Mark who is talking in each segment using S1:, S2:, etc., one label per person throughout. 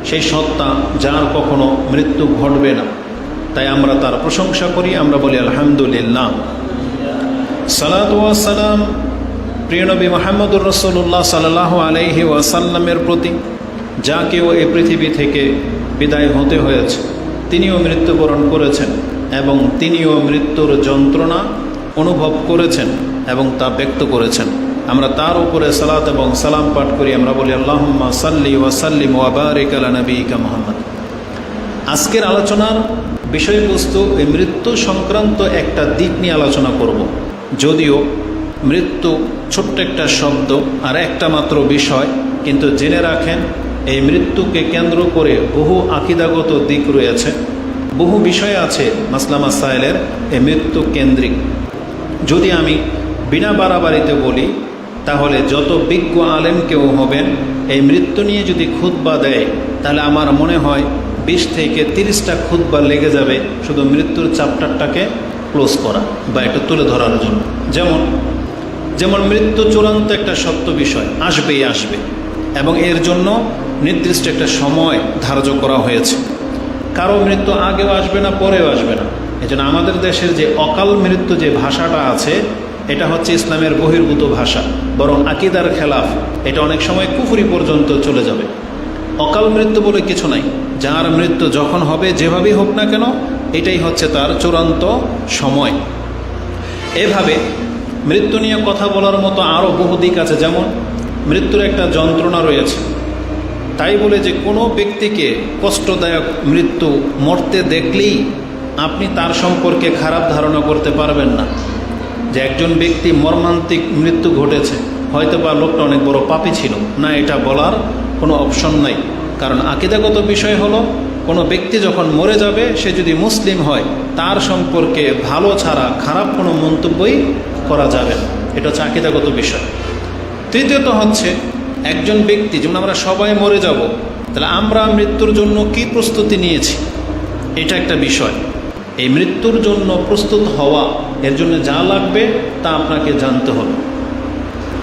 S1: সেই সত্তা যার কখনো মৃত্যু ঘটবে না। তাই আমরা তার প্রশংসা করি, আমরা বলি আলহামদুলিল্লাহ। সালাতু ওয়াস সালাম প্রিয় নবী মুহাম্মদুর রাসূলুল্লাহ সাল্লাল্লাহু আলাইহি ওয়াসাল্লামের প্রতি, যাকেও এই পৃথিবী থেকে বিদায় হতে হয়েছে, তিনিও মৃত্যুবরণ করেছেন এবং তিনিও মৃত্যুর যন্ত্রণা অনুভব করেছেন এবং তা ব্যক্ত করেছেন। আমরা তার উপরে সালাত এবং সালাম পাঠ করি, আমরা বলি আল্লাহুম্মা সাল্লি ওয়া সাল্লিম ওয়া বারিক আলা নবিয়িকা মুহাম্মদ। আজকের আলোচনার বিষয়বস্তু এই মৃত্যু সংক্রান্ত একটা দিক নিয়ে আলোচনা করব। যদিও মৃত্যু ছোট্ট একটা শব্দ আর একটা মাত্র বিষয়, কিন্তু জেনে রাখেন এই মৃত্যুকে কেন্দ্র করে বহু আকীদাগত দিক রয়েছে, বহু বিষয় আছে মাসলা মাসাইলের এই মৃত্যু কেন্দ্রিক। যদি আমি বিনা বাড়াবাড়িতে বলি, তাহলে যত বিজ্ঞ আলেম কেউ হবেন এই মৃত্যু নিয়ে যদি খুতবা দেয়, তাহলে আমার মনে হয় 20 থেকে 30টা খুতবা লেগে যাবে শুধু মৃত্যুর চ্যাপ্টারটাকে ক্লোজ করা বা একটু তুলে ধরার জন্য। যেমন মৃত্যু চূড়ান্ত একটা সত্য বিষয়, আসবেই আসবে, এবং এর জন্য নির্দিষ্ট একটা সময় ধার্য করা হয়েছে। কারো মৃত্যু আগেও আসবে না, পরেও আসবে না। এজন্য আমাদের দেশের যে অকাল মৃত্যু যে ভাষাটা আছে, এটা হচ্ছে ইসলামের বহির্ভূত ভাষা, বরং আকীদার খেলাফ। এটা অনেক সময় কুফরি পর্যন্ত চলে যাবে। অকাল মৃত্যু বলে কিছু নাই, যার মৃত্যু যখন হবে যেভাবেই হোক না কেন, এটাই হচ্ছে তার চূড়ান্ত সময়। এভাবে মৃত্যু নিয়ে কথা বলার মতো আরও বহু দিক আছে। যেমন মৃত্যুর একটা যন্ত্রণা রয়েছে, তাই বলে যে কোনো ব্যক্তিকে কষ্টদায়ক মৃত্যু মরতে দেখলেই আপনি তার সম্পর্কে খারাপ ধারণা করতে পারবেন না। যে একজন ব্যক্তি মর্মান্তিক মৃত্যু ঘটেছে, হয়তো বা লোকটা অনেক বড় পাপী ছিল না, এটা বলার কোনো অপশন নাই। কারণ আকীদাগত বিষয় হলো, কোনো ব্যক্তি যখন মরে যাবে, সে যদি মুসলিম হয়, তার সম্পর্কে ভালো ছাড়া খারাপ কোনো মন্তব্যই করা যাবে না। এটা হচ্ছে আকীদাগত বিষয়। তৃতীয়ত হচ্ছে একজন ব্যক্তি, যেমন আমরা সবাই মরে যাব, তাহলে আমরা মৃত্যুর জন্য কি প্রস্তুতি নিয়েছি, এটা একটা বিষয়। এই মৃত্যুর জন্য প্রস্তুত হওয়া, এর জন্য যা লাগবে তা আপনাকে জানতে হবে।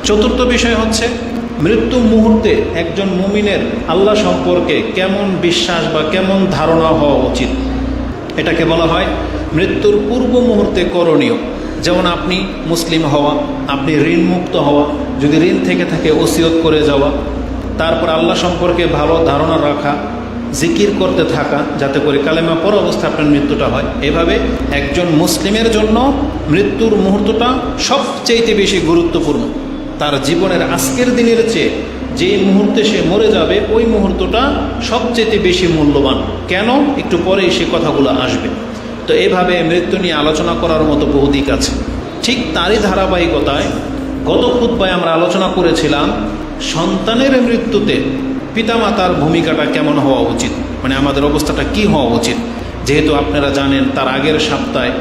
S1: চতুর্থ বিষয় হচ্ছে মৃত্যু মুহূর্তে একজন মুমিনের আল্লাহ সম্পর্কে কেমন বিশ্বাস বা কেমন ধারণা হওয়া উচিত, এটাকে বলা হয় মৃত্যুর পূর্ব মুহূর্তে করণীয়। যেমন আপনি মুসলিম হওয়া, আপনি ঋণমুক্ত হওয়া, যদি ঋণ থেকে থাকে ওসিয়ত করে যাওয়া, তারপর আল্লাহ সম্পর্কে ভালো ধারণা রাখা, জিকির করতে থাকা, যাতে করে কালেমা পড়া অবস্থায় আপনার মৃত্যুটা হয়। এভাবে একজন মুসলিমের জন্য মৃত্যুর মুহূর্তটা সবচেয়ে বেশি গুরুত্বপূর্ণ। তার জীবনের আজকের দিনের চেয়ে যে মুহূর্তে সে মরে যাবে, ওই মুহূর্তটা সবচেয়ে বেশি মূল্যবান। কেন? একটু পরেই সে কথাগুলো আসবে। তো এভাবে মৃত্যু নিয়ে আলোচনা করার মতো বহু দিক আছে। ঠিক তারই ধারাবাহিকতায় গত খুতবায় আমরা আলোচনা করেছিলাম সন্তানের মৃত্যুতে পিতামাতার ভূমিকাটা কেমন হওয়া উচিত, মানে আমাদের অবস্থাটা কি হওয়া উচিত। যেহেতু আপনারা জানেন তার আগের সপ্তাহে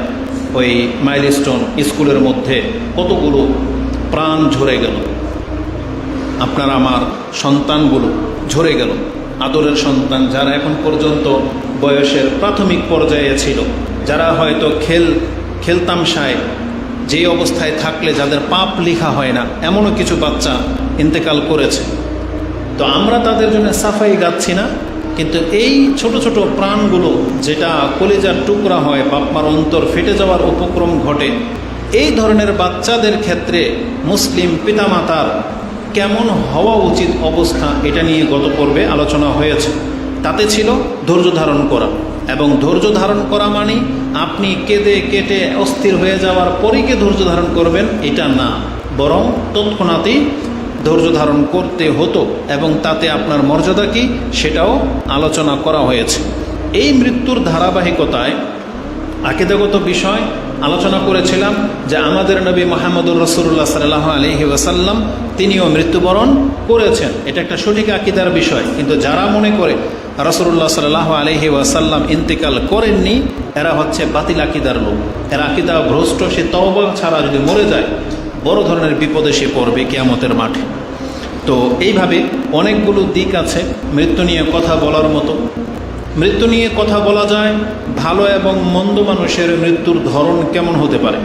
S1: ওই মাইলস্টোন স্কুলের মধ্যে কতগুলো প্রাণ ঝরে গেল, আপনার আমার সন্তানগুলো ঝরে গেল। আদরের সন্তান, যারা এখন পর্যন্ত বয়সের প্রাথমিক পর্যায়ে ছিল, যারা হয়তো খেলতামশায় যে অবস্থায় থাকলে যাদের পাপ লেখা হয় না, এমনও কিছু বাচ্চা ইন্তেকাল করেছে। তো আমরা তাদের জন্য সাফাই গাচ্ছি না, কিন্তু এই ছোট ছোট প্রাণগুলো যেটা কলিজার টুকরা হয়, বাপমার অন্তর ফেটে যাওয়ার উপক্রম ঘটে, এই ধরনের বাচ্চাদের ক্ষেত্রে মুসলিম পিতামাতার কেমন হওয়া উচিত অবস্থা, এটা নিয়ে গত পর্বে আলোচনা হয়েছে। তাতে ছিল ধৈর্য ধারণ করা, এবং ধৈর্য ধারণ করা মানে আপনি কেঁদে কেটে অস্থির হয়ে যাওয়ার পরেই ধৈর্য ধারণ করবেন, এটা না, বরং তৎক্ষণাৎই ধৈর্য ধারণ করতে হতো, এবং তাতে আপনার মর্যাদা কি সেটাও আলোচনা করা হয়েছে। এই মৃত্যুর ধারাবাহিকতায় আকীদাগত বিষয় আলোচনা করেছিলাম যে আমাদের নবী মুহাম্মদুর রাসূলুল্লাহ সাল্লাল্লাহু আলাইহি ওয়াসাল্লাম তিনিও মৃত্যুবরণ করেছেন। এটা একটা সঠিক আকীদার বিষয়। কিন্তু যারা মনে করে রাসূলুল্লাহ সাল্লাল্লাহু আলাইহি ওয়াসাল্লাম ইন্তেকাল করেননি, এরা হচ্ছে বাতিল আকীদার লোক, এরা আকীদা ভ্রষ্ট। সে তওবা ছাড়া যদি মরে যায়, বড় ধরনের বিপদে সে পড়বে কিয়ামতের মাঠে। তো এইভাবে অনেকগুলো দিক আছে মৃত্যু নিয়ে কথা বলার মতো। মৃত্যু নিয়ে কথা বলা যায়, ভালো এবং মন্দ মানুষের মৃত্যুর ধরন কেমন হতে পারে,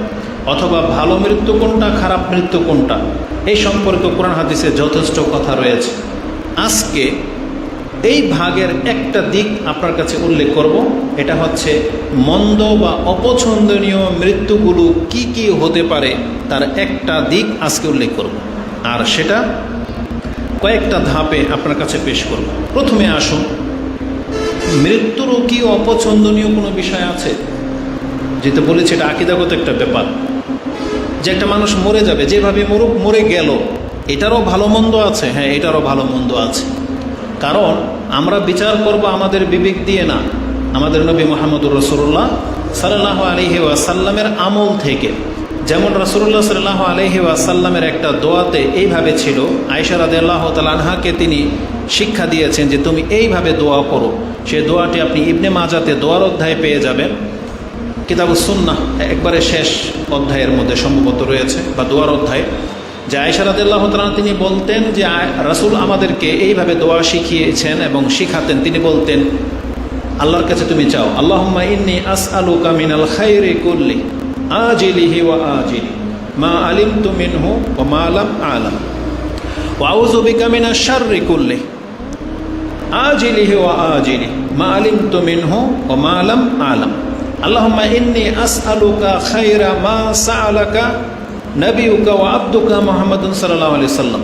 S1: অথবা ভালো মৃত্যু কোনটা, খারাপ মৃত্যু কোনটা, এই সম্পর্কে কোরআন হাদিসে যথেষ্ট কথা রয়েছে। আজকে এই ভাগের একটা দিক আপনার কাছে উল্লেখ করব। এটা হচ্ছে মন্দ বা অপছন্দনীয় মৃত্যুগুলো কি কি হতে পারে তার একটা দিক আজকে উল্লেখ করব, আর সেটা কয়েকটা ধাপে আপনার কাছে পেশ করব। প্রথমে আসুন, মৃত্যুরও কি অপছন্দনীয় কোনো বিষয় আছে? যেটা বলেছি এটা আকীদাগত একটা ব্যাপার, যে একটা মানুষ মরে যাবে, যেভাবে মরুক মরে গেল, এটারও ভালো মন্দ আছে। হ্যাঁ, এটারও ভালো মন্দ আছে, কারণ আমরা বিচার করব আমাদের বিবেক দিয়ে না, আমাদের নবী মুহাম্মদুর রাসূলুল্লাহ সাল্লাল্লাহু আলাইহি ওয়াসাল্লামের আমল থেকে। যেমন রাসূলুল্লাহ সাল্লাল্লাহু আলাইহি ওয়াসাল্লামের একটা দোয়াতে এইভাবে ছিল, আয়েশা রাদিয়াল্লাহু তাআলা আনহাকে তিনি শিক্ষা দিয়েছেন যে তুমি এইভাবে দোয়া করো। সেই দোয়াটি আপনি ইবনে মাজাতে দোয়ার অধ্যায়ে পেয়ে যাবেন, কিতাবুস সুন্নাহ একবারে শেষ অধ্যায়ের মধ্যে সম্ভবত রয়েছে, বা দোয়ার অধ্যায়। যে আয়েশা রাদিয়াল্লাহু তাআলা তিনি বলতেন যে রাসূল আমাদেরকে এইভাবে দোয়া শিখিয়েছেন এবং শিখাতেন। তিনি বলতেন, আল্লাহর কাছে তুমি চাও, আল্লাহুম্মা ইন্নী আসআলুকা মিনাল খাইরি কুল্লি আজিলিহি ওয়া আজিলি মা আলিমতু মিনহু ওয়া মা লাম আ'লাম ওয়া আউযু বিকা মিনাশ শাররি কুল্লি আজিলিহি ওয়া আজিলি মা আলিমতু মিনহু ওয়া মা লাম আ'লাম আল্লাহুম্মা ইন্নী আসআলুকা খাইরা মা সাআলাকা নবিয়ুকা ওয়া আবদুকা মুহাম্মাদুন সাল্লাল্লাহু আলাইহি ওয়াসাল্লাম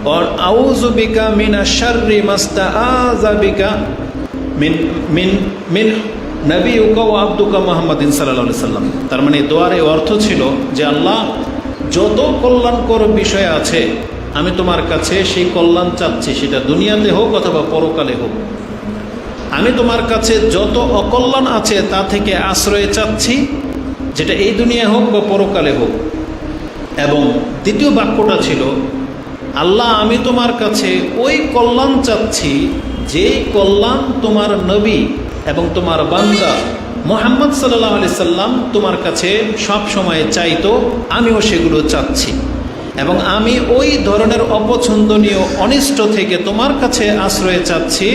S1: ওয়া আউযু বিকা মিনাশ শাররি মাস্তাআযা বিকা মিন নবিয়ুকা ওয়া আবদুকা মুহাম্মাদিন সাল্লাল্লাহু আলাইহি ওয়াসাল্লাম। তার মানে দোয়ার এই অর্থ ছিল যে আল্লাহ, যত কল্যাণকর বিষয় আছে আমি তোমার কাছে সেই কল্যাণ চাচ্ছি, সেটা দুনিয়াতে হোক অথবা পরকালে হোক। আমি তোমার কাছে যত অকল্যাণ আছে তা থেকে আশ্রয় চাচ্ছি, যেটা এই দুনিয়ায় হোক বা পরকালে হোক। এবং দ্বিতীয় বাক্যটা ছিল, আল্লাহ আমি তোমার কাছে ওই কল্যাণ চাচ্ছি যে কল্যাণ তোমার নবী এবং তোমার বান্দা মুহাম্মদ সাল্লাল্লাহু আলাইহি সাল্লাম তোমার কাছে সব সময় চাইতো, আমিও সেগুলো চাচ্ছি। এবং আমি ওই ধরনের অপছন্দনীয় অনিষ্ট থেকে তোমার কাছে আশ্রয় চাচ্ছি,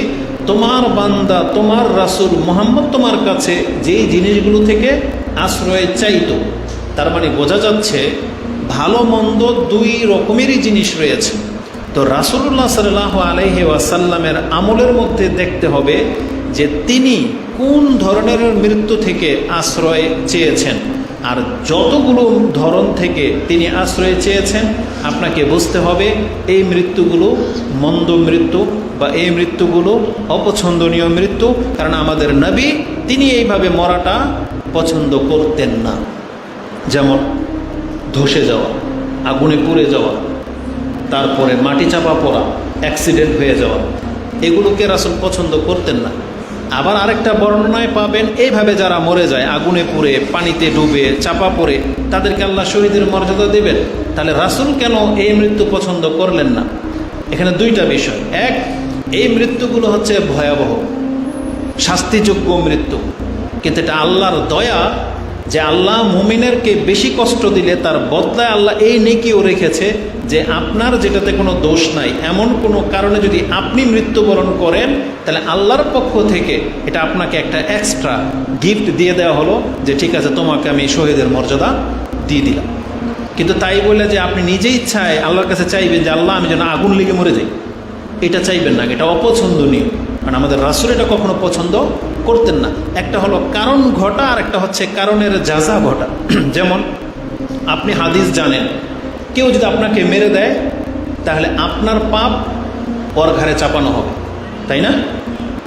S1: তোমার বান্দা তোমার রাসূল মুহাম্মদ তোমার কাছে যেই জিনিসগুলো থেকে আশ্রয় চাইতো। তার মানে বোঝা যাচ্ছে ভালো মন্দ দুই রকমেরই জিনিস রয়েছে। তো রাসূলুল্লাহ সাল্লাল্লাহু আলাইহি ওয়াসাল্লামের আমলের মধ্যে দেখতে হবে যে তিনি কোন ধরনের মৃত্যু থেকে আশ্রয় চেয়েছেন, আর যতগুলো ধরন থেকে তিনি আশ্রয় চেয়েছেন আপনাকে বুঝতে হবে এই মৃত্যুগুলো মন্দ মৃত্যু বা এই মৃত্যুগুলো অপছন্দনীয় মৃত্যু। কারণ আমাদের নবী তিনি এইভাবে মরাটা পছন্দ করতেন না। যেমন ধসে যাওয়া, আগুনে পুড়ে যাওয়া, তারপরে মাটি চাপা পড়া, অ্যাক্সিডেন্ট হয়ে যাওয়া, এগুলোকে রাসূল পছন্দ করতেন না। আবার আরেকটা বর্ণনায় পাবেন এইভাবে যারা মরে যায় আগুনে পুড়ে, পানিতে ডুবে, চাপা পড়ে, তাদেরকে আল্লাহ শহীদের মর্যাদা দেবেন। তাহলে রাসূল কেন এই মৃত্যু পছন্দ করলেন না? এখানে দুইটা বিষয়। এক, এই মৃত্যুগুলো হচ্ছে ভয়াবহ শাস্তিযোগ্য মৃত্যু, কিন্তু এটা আল্লাহর দয়া যে আল্লাহ মুমিনেরকে বেশি কষ্ট দিলে তার বদলায় আল্লাহ এই নেকিও রেখেছে যে আপনার যেটাতে কোনো দোষ নাই, এমন কোনো কারণে যদি আপনি মৃত্যুবরণ করেন তাহলে আল্লাহর পক্ষ থেকে এটা আপনাকে একটা এক্সট্রা গিফট দিয়ে দেওয়া হলো যে ঠিক আছে তোমাকে আমি শহীদের মর্যাদা দিয়ে দিলাম। কিন্তু তাই বলে যে আপনি নিজে ইচ্ছায় আল্লাহর কাছে চাইবেন যে আল্লাহ আমি যেন আগুন লেগে মরে যাই, এটা চাইবেন না, এটা অপছন্দনীয়। কারণ আমাদের রাসূল এটা কখনো পছন্দ করতেন না। একটা হলো কারণ ঘটা, আর একটা হচ্ছে কারণের যাজা ঘটা। যেমন আপনি হাদিস জানেন, কেউ যদি আপনাকে মেরে দেয় তাহলে আপনার পাপ ওর ঘাড়ে চাপানো হবে, তাই না?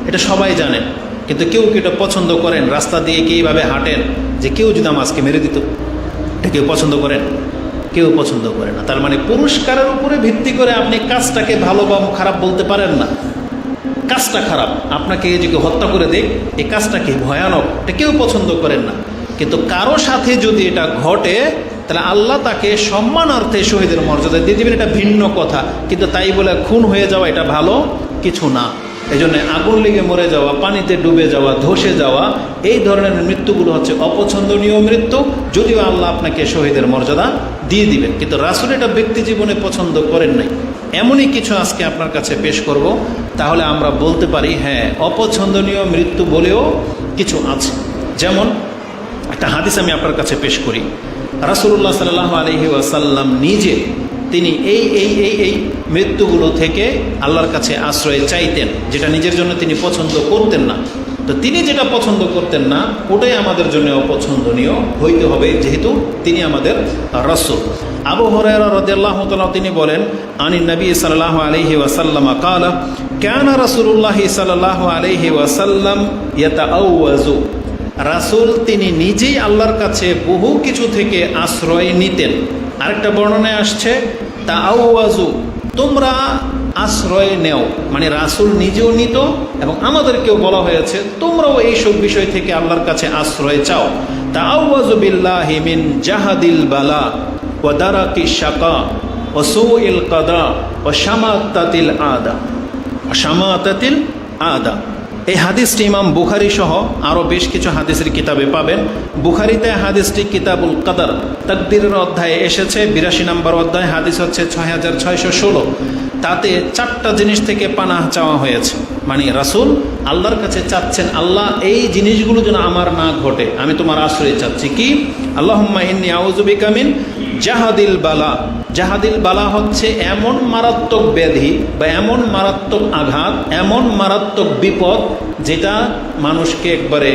S1: এটা সবাই জানেন। কিন্তু কেউ কি এটা পছন্দ করেন? রাস্তা দিয়ে কি এইভাবে হাঁটেন যে কেউ যদি আমার আজকে মেরে দিত, এটা কেউ পছন্দ করেন? কেউ পছন্দ করে না। তার মানে পুরস্কারের উপরে ভিত্তি করে আপনি কাজটাকে ভালো বা খারাপ বলতে পারেন না। কাজটা খারাপ, আপনাকে যদি হত্যা করে দেয় এই কাজটা কি ভয়ানক, এটা কেউ পছন্দ করেন না। কিন্তু কারো সাথে যদি এটা ঘটে তাহলে আল্লাহ তাকে সম্মানার্থে শহীদের মর্যাদা দিয়ে দেবেন, এটা ভিন্ন কথা। কিন্তু তাই বলে খুন হয়ে যাওয়া এটা ভালো কিছু না। এই জন্য আগুন লেগে মরে যাওয়া, পানিতে ডুবে যাওয়া, ধসে যাওয়া, এই ধরনের মৃত্যুগুলো হচ্ছে অপছন্দনীয় মৃত্যু, যদিও আল্লাহ আপনাকে শহীদের মর্যাদা দিয়ে দিবেন। কিন্তু রাসূল এটা ব্যক্তি জীবনে পছন্দ করেন নাই। এমনই কিছু আজকে আপনার কাছে পেশ করব, তাহলে আমরা বলতে পারি হ্যাঁ অপছন্দনীয় মৃত্যু বলেও কিছু আছে। যেমন একটা হাদিস আমি আপনার কাছে পেশ করি। রাসূলুল্লাহ সাল্লাল্লাহু আলাইহি ওয়াসাল্লাম নিজে তিনি এই মৃত্যুগুলো থেকে আল্লাহর কাছে আশ্রয় চাইতেন, যেটা নিজের জন্য তিনি পছন্দ করতেন না। তো তিনি যেটা পছন্দ করতেন না ওটাই আমাদের জন্য অপছন্দনীয় হইতে হবে, যেহেতু তিনি আমাদের রাসূল। আবু হুরায়রা রাদিয়াল্লাহু তাআলা তিনি বলেন, আনিন নবী সাল্লাল্লাহু আলাইহি ওয়াসাল্লাম ক্বালা কানা রাসূলুল্লাহ সাল্লাল্লাহু আলাইহি ওয়াসাল্লাম ইয়াতাআওয়াযু, রাসূল তিনি নিজেই আল্লাহর কাছে বহু কিছু থেকে আশ্রয় নিতেন। আরেকটা বর্ণনায় আসছে তাআওয়াযু, তোমরা আশ্রয় নেও, মানে রাসূল নিজেও নিত এবং আমাদেরকেও বলা হয়েছে তোমরাও এইসব বিষয় থেকে আল্লাহর কাছে আশ্রয় চাও। তাআওয়াযু বিল্লাহি মিন জাহাদিল বালা ওয়া দারাকিশ শাকা ওয়া সুইল কাদা ওয়া শামাতাতিল আদা। এই হাদিসটি ইমাম বুখারী সহ আরও বেশ কিছু হাদিসের কিতাবে পাবেন। বুখারীতে হাদিসটি কিতাবুল কাদার তাকদীরের অধ্যায়ে এসেছে, 82 নম্বর অধ্যায়, হাদিস হচ্ছে 6616। তাতে 4টা জিনিস থেকে পানাহ চাওয়া হয়েছে, মানে রাসূল আল্লাহর কাছে চাচ্ছেন আল্লাহ এই জিনিসগুলো যেন আমার না ঘটে, আমি তোমার আশ্রয় চাচ্ছি। কি? আল্লাহুম্মা ইন্নী আউযু বিকা মিন জাহাদিল বালা। জাহাদিল বালা হচ্ছে এমন মারাত্মক ব্যাধি বা এমন মারাত্মক আঘাত, এমন মারাত্মক বিপদ যেটা মানুষকে একবারে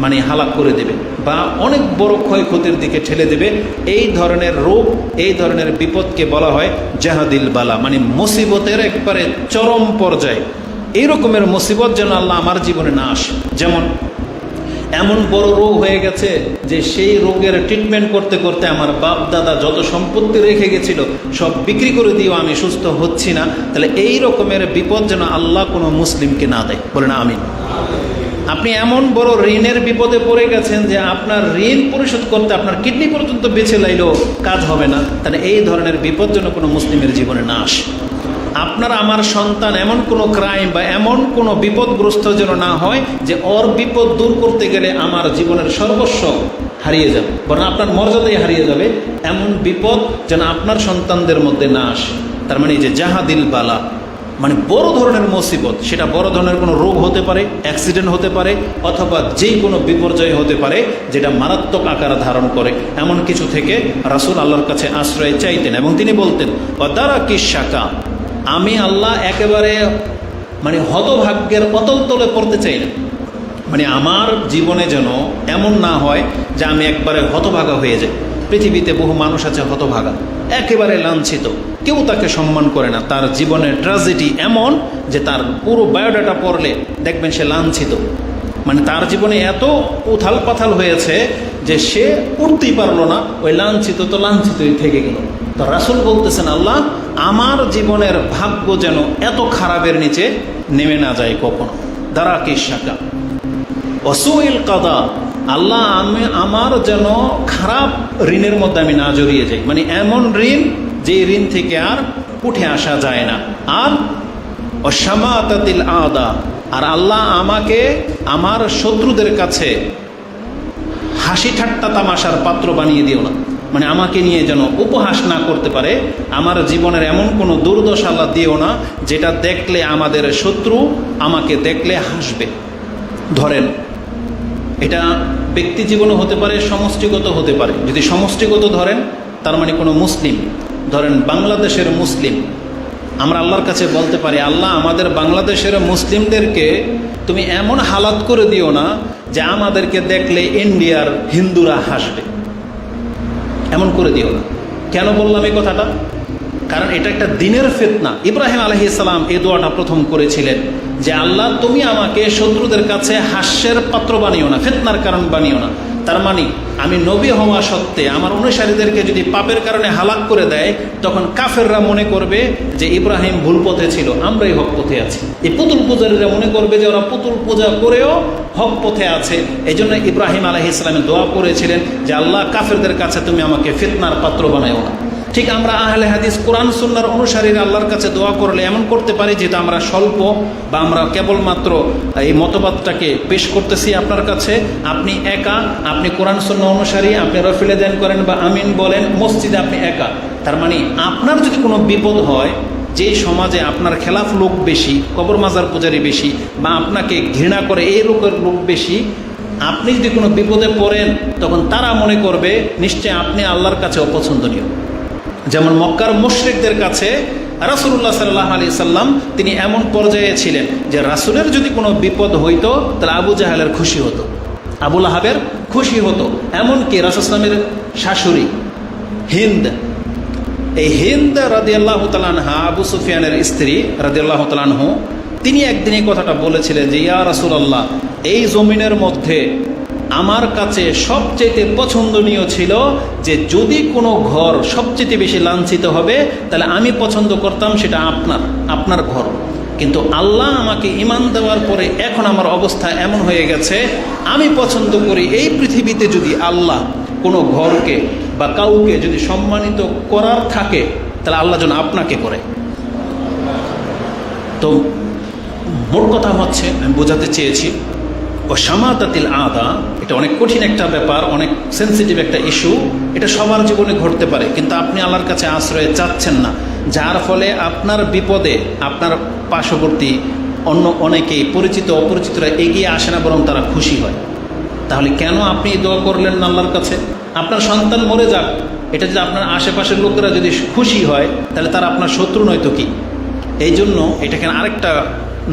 S1: মানে হালাক করে দেবে বা অনেক বড় ক্ষয়ক্ষতির দিকে ঠেলে দেবে। এই ধরনের রোগ, এই ধরনের বিপদকে বলা হয় জাহাদিল বালা, মানে মুসিবতের একবারে চরম পর্যায়ে। এই রকমের মুসিবত যেন আল্লাহ আমার জীবনে না আসে। যেমন এমন বড় রোগ হয়ে গেছে যে সেই রোগের ট্রিটমেন্ট করতে করতে আমার বাপ দাদা যত সম্পত্তি রেখে গেছিল সব বিক্রি করে দিয়েও আমি সুস্থ হচ্ছি না। তাহলে এই রকমের বিপদ যেন আল্লাহ কোনো মুসলিমকে না দেয়, বলেন আমিন। আপনি এমন বড় ঋণের বিপদে পড়ে গেছেন যে আপনার ঋণ পরিশোধ করতে আপনার কিডনি পর্যন্ত বেছে লাইলেও কাজ হবে না, তাহলে এই ধরনের বিপদ যেন কোনো মুসলিমের জীবনে না আসে। আপনার আমার সন্তান এমন কোনো ক্রাইম বা এমন কোনো বিপদগ্রস্ত যেন না হয় যে ওর বিপদ দূর করতে গেলে আমার জীবনের সর্বস্ব হারিয়ে যাবে, বরং আপনার মর্যাদাই হারিয়ে যাবে, এমন বিপদ যেন আপনার সন্তানদের মধ্যে না আসে। তার মানে যে জাহাদিল বালা, মানে বড় ধরনের মুসিবত, সেটা বড় ধরনের কোনো রোগ হতে পারে, অ্যাক্সিডেন্ট হতে পারে, অথবা যেই কোনো বিপর্যয় হতে পারে যেটা মারাত্মক আকার ধারণ করে, এমন কিছু থেকে রাসূল আল্লাহর কাছে আশ্রয় চাইতেন। এবং তিনি বলতেন ওয়া দারাকিশ শাকা, আমি আল্লাহ একেবারে মানে হতভাগ্যের অতল তলে পড়তে চাই না, মানে আমার জীবনে যেন এমন না হয় যে আমি একবারে হতভাগা হয়ে যাই। পৃথিবীতে বহু মানুষ আছে হতভাগা, একেবারে লাঞ্ছিত, কেউ তাকে সম্মান করে না, তার জীবনের ট্র্যাজেডি এমন যে তার পুরো বায়োডাটা পড়লে দেখবেন সে লাঞ্ছিত, মানে তার জীবনে এত উথাল পাথাল হয়েছে যে সে উঠতেই পারলো না, ওই লাঞ্ছিত তো লাঞ্ছিতই থেকে গেল। তো রাসূল বলতেছেন আল্লাহ আমার জীবনের ভাগ্য যেন এত খারাপের নিচে নেমে না যায় কখনো। দারাকিশ শাকা ওয়াসুইল কাদা, আল্লাহ আমি আমার যেন খারাপ ঋণের মধ্যে আমি না জড়িয়ে যাই, মানে এমন ঋণ যে ঋণ থেকে আর উঠে আসা যায় না। আর শামাতাতিল আদা, আর আল্লাহ আমাকে আমার শত্রুদের কাছে হাসি ঠাট্টা তামাশার পাত্র বানিয়ে দিও না, মানে আমাকে নিয়ে যেন উপহাস না করতে পারে। আমার জীবনের এমন কোনো দুর্দশা আল্লাহ দিও না যেটা দেখলে আমাদের শত্রু আমাকে দেখলে হাসবে। ধরেন এটা ব্যক্তি জীবনে হতে পারে, সমষ্টিগত হতে পারে। যদি সমষ্টিগত ধরেন তার মানে কোনো মুসলিম, ধরেন বাংলাদেশের মুসলিম, আমরা আল্লাহর কাছে বলতে পারি আল্লাহ আমাদের বাংলাদেশের মুসলিমদেরকে তুমি এমন হালাত করে দিও না যে আমাদেরকে দেখলে ইন্ডিয়ার হিন্দুরা হাসবে, এমন করে দিও না। কেন বললাম এই কথাটা? কারণ এটা একটা দিনের ফিতনা। ইব্রাহিম আলাইহিস সালাম এই দোয়াটা প্রথম করেছিলেন যে আল্লাহ তুমি আমাকে শত্রুদের কাছে হাস্যের পাত্র বানিও না, ফিতনার কারণ বানিও না। তার মানে আমি নবী হওয়া সত্ত্বে আমার অনুসারীদেরকে যদি পাপের কারণে হালাক করে দেয়, তখন কাফেররা মনে করবে যে ইব্রাহিম ভুল পথে ছিল, আমরাই হক পথে আছি। এই পুতুল পূজারীরা মনে করবে যে ওরা পুতুল পূজা করেও হক পথে আছে। এই জন্য ইব্রাহিম আলাইহিস সালাম দোয়া করেছিলেন যে আল্লাহ কাফেরদের কাছে তুমি আমাকে ফিতনার পাত্র বানাও না। ঠিক আমরা আহলে হাদিস কোরআন সুন্নাহর অনুসারীরা আল্লাহর কাছে দোয়া করলে এমন করতে পারি যেটা আমরা স্বল্প বা আমরা কেবলমাত্র এই মতবাদটাকে পেশ করতেছি আপনার কাছে, আপনি একা, আপনি কোরআন সুন্নাহ অনুসারী, আপনি রফিলে দেন করেন বা আমিন বলেন, মসজিদে আপনি একা। তার মানে আপনার যদি কোনো বিপদ হয়, যে সমাজে আপনার খেলাফ লোক বেশি, কবর মাজার পূজারী বেশি, বা আপনাকে ঘৃণা করে এই লোকের লোক বেশি, আপনি যদি কোনো বিপদে পড়েন তখন তারা মনে করবে নিশ্চয় আপনি আল্লাহর কাছে অপছন্দনীয়। যেমন মক্কার মুশরিকদের কাছে রাসূলুল্লাহ সাল্লাল্লাহু আলাইহি সাল্লাম তিনি এমন পর্যায়ে ছিলেন যে রাসূলের যদি কোনো বিপদ হইতো তাহলে আবু জাহেলের খুশি হতো, আবু লাহাবের খুশি হতো। এমনকি রাসূল সাল্লামের শাশুড়ি হিন্দ, এই হিন্দ রাদিয়াল্লাহু তাআলা আনহা, আবু সুফিয়ানের স্ত্রী রাদিয়াল্লাহু তাআলা আনহু, তিনি একদিন এই কথাটা বলেছিলেন যে ইয়া রাসূলুল্লাহ, এই জমিনের মধ্যে আমার কাছে সবচেয়ে পছন্দনীয় ছিল যে যদি কোনো ঘর সবচেয়ে বেশি লাঞ্ছিত হবে তাহলে আমি পছন্দ করতাম সেটা আপনার ঘর। কিন্তু আল্লাহ আমাকে ঈমান দেওয়ার পরে এখন আমার অবস্থা এমন হয়ে গেছে, আমি পছন্দ করি এই পৃথিবীতে যদি আল্লাহ কোনো ঘরকে বা কাউকে যদি সম্মানিত করার থাকে তাহলে আল্লাহ যেন আপনাকে করে। তো মোট কথা হচ্ছে, আমি বোঝাতে চেয়েছি ও শামাতাতিল আদা, এটা অনেক কঠিন একটা ব্যাপার, অনেক সেন্সিটিভ একটা ইস্যু, এটা সবার জীবনে ঘটতে পারে। কিন্তু আপনি আল্লাহর কাছে আশ্রয় চাচ্ছেন না, যার ফলে আপনার বিপদে আপনার পার্শ্ববর্তী অন্য অনেকেই পরিচিত অপরিচিতরা এগিয়ে আসে না, বরং তারা খুশি হয়। তাহলে কেন আপনি দোয়া করলেন না আল্লাহর কাছে? আপনার সন্তান মরে যাক, এটা যদি আপনার আশেপাশের লোকেরা যদি খুশি হয় তাহলে তারা আপনার শত্রু নয়তো কি? এই জন্য এটাকে আরেকটা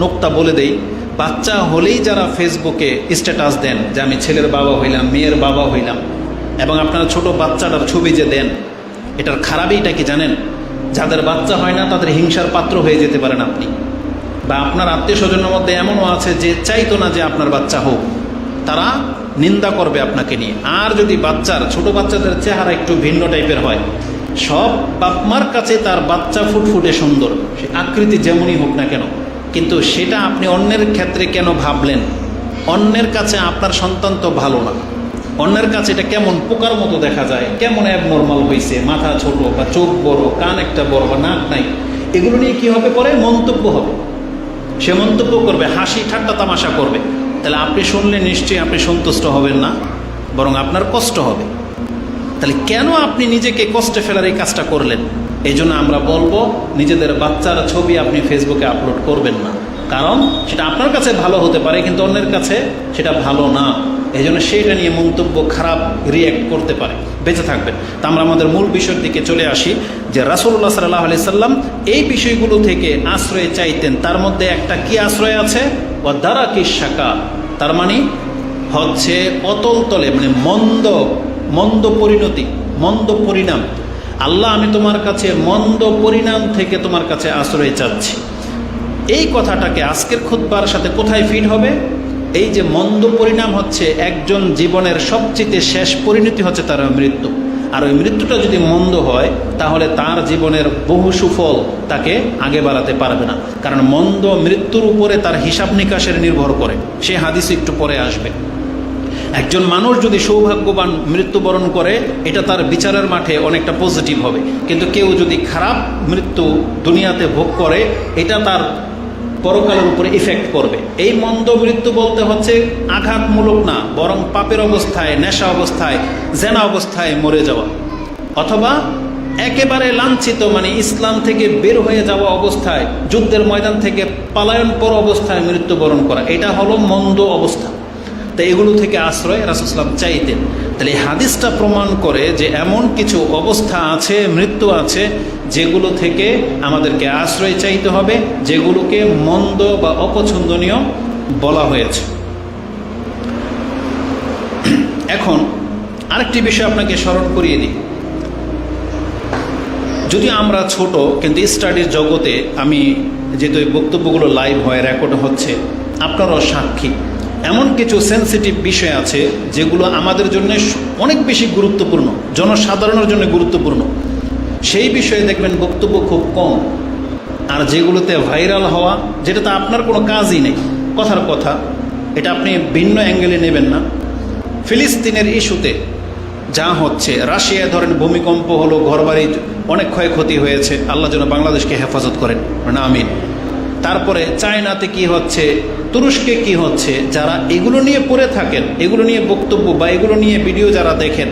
S1: নোক্তা বলে দেই, বাচ্চা হলেই যারা ফেসবুকে স্ট্যাটাস দেন যে আমি ছেলের বাবা হইলাম, মেয়ের বাবা হইলাম, এবং আপনারা ছোট বাচ্চাটার ছবি যে দেন, এটার খারাপইটা কি জানেন? যাদের বাচ্চা হয় না তাদের হিংসার পাত্র হয়ে যেতে পারেন আপনি, বা আপনার আত্মীয় স্বজনের মধ্যে এমনও আছে যে চাইতো না যে আপনার বাচ্চা হোক, তারা নিন্দা করবে আপনাকে নিয়ে। আর যদি ছোট বাচ্চাদের চেহারা একটু ভিন্ন টাইপের হয়, সব বাপমার কাছে তার বাচ্চা ফুটফুটে সুন্দর, সে আকৃতি যেমনই হোক না কেন, কিন্তু সেটা আপনি অন্যের ক্ষেত্রে কেন ভাবলেন? অন্যের কাছে আপনার সন্তান তো ভালো না, অন্যের কাছে এটা কেমন পোকার মতো দেখা যায়, কেমন অ্যাবনর্মাল হয়েছে, মাথা ছোট বা চোখ বড়, কান একটা বড় বা নাক নাই, এগুলো নিয়ে কি হবে? পরে মন্তব্য হবে, সে মন্তব্য করবে, হাসি ঠাট্টা তামাশা করবে। তাহলে আপনি শুনলে নিশ্চয়ই আপনি সন্তুষ্ট হবেন না, বরং আপনার কষ্ট হবে। তাহলে কেন আপনি নিজেকে কষ্টে ফেলার এই কাজটা করলেন? এই জন্য আমরা বলবো, নিজেদের বাচ্চার ছবি আপনি ফেসবুকে আপলোড করবেন না, কারণ সেটা আপনার কাছে ভালো হতে পারে কিন্তু অন্যের কাছে সেটা ভালো না। এই জন্য সেইটা নিয়ে মন্তব্য, খারাপ রিয়্যাক্ট করতে পারে, বেঁচে থাকবেন। তা আমরা আমাদের মূল বিষয়ের দিকে চলে আসি যে রাসূলুল্লাহ সাল্লাল্লাহু আলাইহি সাল্লাম এই বিষয়গুলো থেকে আশ্রয় চাইতেন। তার মধ্যে একটা কি আশ্রয় আছে? ও দারাকিস শাকা, তার মানে হচ্ছে অতল তলে, মানে মন্দ পরিণতি, মন্দ পরিণাম। আল্লাহ, আমি তোমার কাছে মন্দ পরিণাম থেকে তোমার কাছে আশ্রয় চাচ্ছি। এই কথাটাকে আজকের খুতবার সাথে কোথায় ফিট হবে? এই যে মন্দ পরিণাম হচ্ছে একজন জীবনের সবচেয়ে শেষ পরিণতি হচ্ছে তার মৃত্যু, আর ওই মৃত্যুটা যদি মন্দ হয় তাহলে তার জীবনের বহু সুফল তাকে আগে বাড়াতে পারবে না, কারণ মন্দ মৃত্যুর উপরে তার হিসাব নিকাশের নির্ভর করে। সে হাদিস একটু পরে আসবে। একজন মানুষ যদি সৌভাগ্যবান মৃত্যুবরণ করে, এটা তার বিচারের মাঠে অনেকটা পজিটিভ হবে, কিন্তু কেউ যদি খারাপ মৃত্যু দুনিয়াতে ভোগ করে, এটা তার পরকালের উপরে ইফেক্ট করবে। এই মন্দ মৃত্যু বলতে হচ্ছে আঘাতমূলক না, বরং পাপের অবস্থায়, নেশা অবস্থায়, জেনা অবস্থায় মরে যাওয়া, অথবা একেবারে লাঞ্ছিত, মানে ইসলাম থেকে বের হয়ে যাওয়া অবস্থায়, যুদ্ধের ময়দান থেকে পালায়ন পর অবস্থায় মৃত্যুবরণ করা, এটা হলো মন্দ অবস্থা। তো এগুলো থেকে আশ্রয় রাসূল সাল্লাল্লাহু আলাইহি ওয়াসাল্লাম চাইতেন। তাহলে এই হাদিসটা প্রমাণ করে যে এমন কিছু অবস্থা আছে, মৃত্যু আছে, যেগুলো থেকে আমাদেরকে আশ্রয় চাইতে হবে, যেগুলোকে মন্দ বা অপছন্দনীয় বলা হয়েছে। এখন আরেকটি বিষয় আপনাকে স্মরণ করিয়ে দিই। যদি আমরা ছোট, কিন্তু স্টাডির জগতে আমি যেহেতু এই বক্তব্যগুলো লাইভ হয়, রেকর্ড হচ্ছে, আপনারাও সাক্ষী, এমন কিছু সেন্সিটিভ বিষয় আছে যেগুলো আমাদের জন্য অনেক বেশি গুরুত্বপূর্ণ, জনসাধারণের জন্য গুরুত্বপূর্ণ। সেই বিষয়ে দেখবেন বক্তব্য খুব কম, আর যেগুলোতে ভাইরাল হওয়া, যেটাতে আপনার কোনো কাজই নেই, কথার কথা, এটা আপনি ভিন্ন অ্যাঙ্গেলে নেবেন না। ফিলিস্তিনের ইস্যুতে যা হচ্ছে, রাশিয়ায় ধরেন ভূমিকম্প হলো, ঘরবাড়ি অনেক ক্ষয়ক্ষতি হয়েছে, আল্লাহ যেন বাংলাদেশকে হেফাজত করেন, মানে আমিন। তারপরে চায়নাতে কি হচ্ছে, তুরস্কে কি হচ্ছে, যারা এগুলো নিয়ে পড়ে থাকেন, এগুলো নিয়ে বক্তব্য বা এগুলো নিয়ে ভিডিও যারা দেখেন,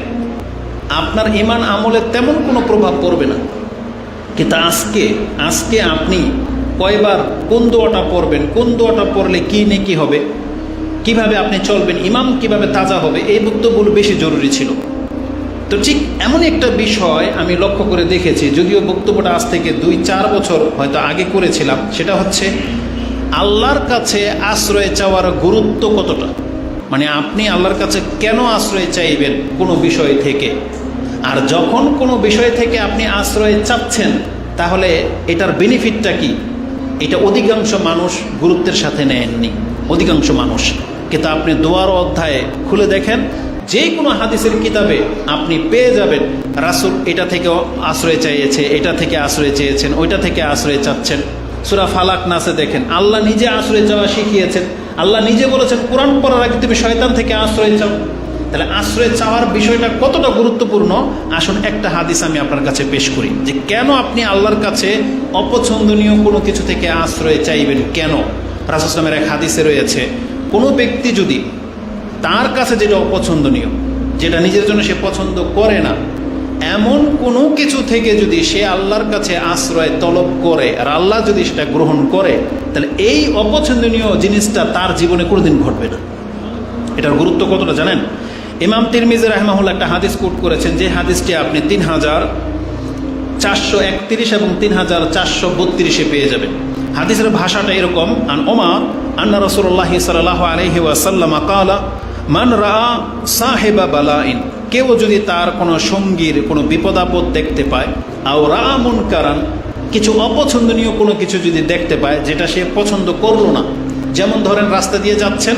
S1: আপনার ঈমান আমলে তেমন কোনো প্রভাব পড়বে না। কিন্তু আজকে আপনি কয়বার কোন দোয়াটা পড়বেন, কোন দোয়াটা পড়লে কি নেকি হবে, কিভাবে আপনি চলবেন, ইমাম কিভাবে তাজা হবে, এই বক্তব্যগুলো বেশি জরুরি ছিল। তো ঠিক এমনই একটা বিষয় আমি লক্ষ্য করে দেখেছি, যদিও বক্তব্যটা আজ থেকে 2-4 বছর হয়তো আগে করেছিলাম। সেটা হচ্ছে আল্লাহর কাছে আশ্রয় চাওয়ার গুরুত্ব কতটা। মানে আপনি আল্লাহর কাছে কেন আশ্রয় চাইবেন কোনো বিষয় থেকে, আর যখন কোনো বিষয় থেকে আপনি আশ্রয় চাচ্ছেন তাহলে এটার বেনিফিটটা কি, এটা অধিকাংশ মানুষ গুরুত্বের সাথে নেননি। অধিকাংশ মানুষ কিন্তু আপনি দোয়ার অধ্যায়ে খুলে দেখেন, যে কোনো হাদিসের কিতাবে আপনি পেয়ে যাবেন রাসূল এটা থেকে আশ্রয় চাইছে, এটা থেকে আশ্রয় চেয়েছেন, ওইটা থেকে আশ্রয় চাচ্ছেন। সূরা ফালাক নাসে দেখেন আল্লাহ নিজে আশ্রয় চাওয়া শিখিয়েছেন। আল্লাহ নিজে বলেছেন কোরআন পড়ার আগে তুমি শয়তান থেকে আশ্রয় চাও। তাহলে আশ্রয় চাওয়ার বিষয়টা কতটা গুরুত্বপূর্ণ, আসুন একটা হাদিস আমি আপনার কাছে পেশ করি যে কেন আপনি আল্লাহর কাছে অপছন্দনীয় কোনো কিছু থেকে আশ্রয় চাইবেন। কেন? রাসূল সাল্লাল্লাহু আলাইহি ওয়াসাল্লামের এক হাদিসে রয়েছে, কোনো ব্যক্তি যদি তার কাছে যেটা অপছন্দনীয়, যেটা নিজের জন্য সে পছন্দ করে না, এমন কোনো কিছু থেকে যদি সে আল্লাহর কাছে আশ্রয় তলব করে আর আল্লাহ যদি সেটা গ্রহণ করে, তাহলে এই অপছন্দনীয় জিনিসটা তার জীবনে কোনোদিন ঘটবে না। এটার গুরুত্ব কতটা জানেন? ইমাম তিরমিজি রাহিমাহুল্লাহ একটা হাদিস কোট করেছেন, যে হাদিসটি আপনি 3431 এবং 3432 পেয়ে যাবেন। হাদিসের ভাষাটা এরকম, আন ওমর আন্না রাসূলুল্লাহ সাল্লাল্লাহু আলাইহি ওয়াসাল্লাম ক্বালা মান রাআ সাহিবা বালাইন, কেউ যদি তার কোনো সঙ্গীর কোনো বিপদ আপদ দেখতে পায়, আও রাআ মুনকারান, কিছু অপছন্দনীয় কোনো কিছু যদি দেখতে পায় যেটা সে পছন্দ করলো না, যেমন ধরেন রাস্তা দিয়ে যাচ্ছেন,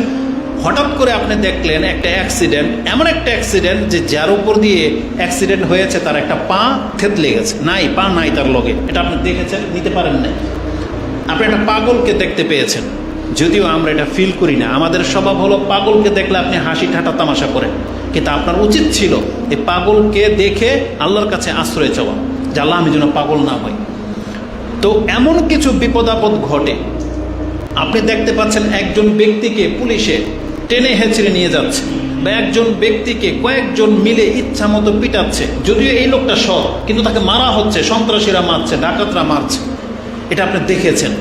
S1: হঠাৎ করে আপনি দেখলেন একটা অ্যাক্সিডেন্ট, এমন একটা অ্যাক্সিডেন্ট যে যার উপর দিয়ে অ্যাক্সিডেন্ট হয়েছে তার একটা পা থেতলে গেছে, পা নাই তার লগে, এটা আপনি দেখেছেন, নিতে পারেন না। আপনি একটা পাগলকে দেখতে পেয়েছেন, যদিও আমরা এটা ফিল করি না, আমাদের স্বভাব হলো পাগলকে দেখলে আপনি হাসি ঠাট্টা তামাশা করেন, কিন্তু আপনার উচিত ছিল এই পাগলকে দেখে আল্লাহর কাছে আশ্রয় চাওয়া, যে আল্লাহ আমি যেন পাগল না হই। তো এমন কিছু বিপদ আপদ ঘটে, আপনি দেখতে পাচ্ছেন একজন ব্যক্তিকে পুলিশে টেনে হেঁচড়ে নিয়ে যাচ্ছে, বা একজন ব্যক্তিকে কয়েকজন মিলে ইচ্ছা মতো পিটাচ্ছে, যদিও এই লোকটা সৎ, কিন্তু তাকে মারা হচ্ছে, সন্ত্রাসীরা মারছে, ডাকাতরা মারছে। এটা আপনি দেখেছেন,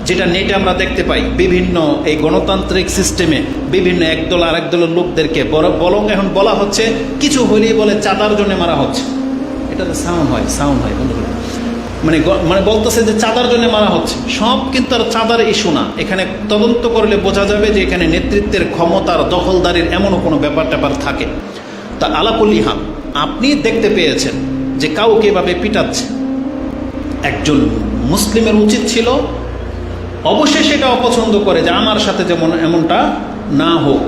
S1: যেটা নেটে আমরা দেখতে পাই, বিভিন্ন এই গণতান্ত্রিক সিস্টেমে বিভিন্ন একদল আর একদলের লোকদেরকে বরং এখন বলা হচ্ছে কিছু হইলেই বলে চাঁদার জন্য মারা হচ্ছে। এটা তো সাউন্ড হয় বন্ধুরা, মানে বলতেছে যে চাঁদার জন্য মারা হচ্ছে। সব কিন্তু আর চাঁদার ইস্যু না, এখানে তদন্ত করলে বোঝা যাবে যে এখানে নেতৃত্বের ক্ষমতার দখলদারির এমনও কোনো ব্যাপার ট্যাপার থাকে। তা আলাকুল্লি হাল আপনি দেখতে পেয়েছেন যে কাউকে এভাবে পিটাচ্ছে, একজন মুসলিমের উচিত ছিল অবশ্যই সেটা অপছন্দ করে যে আমার সাথে যেমন এমনটা না হোক।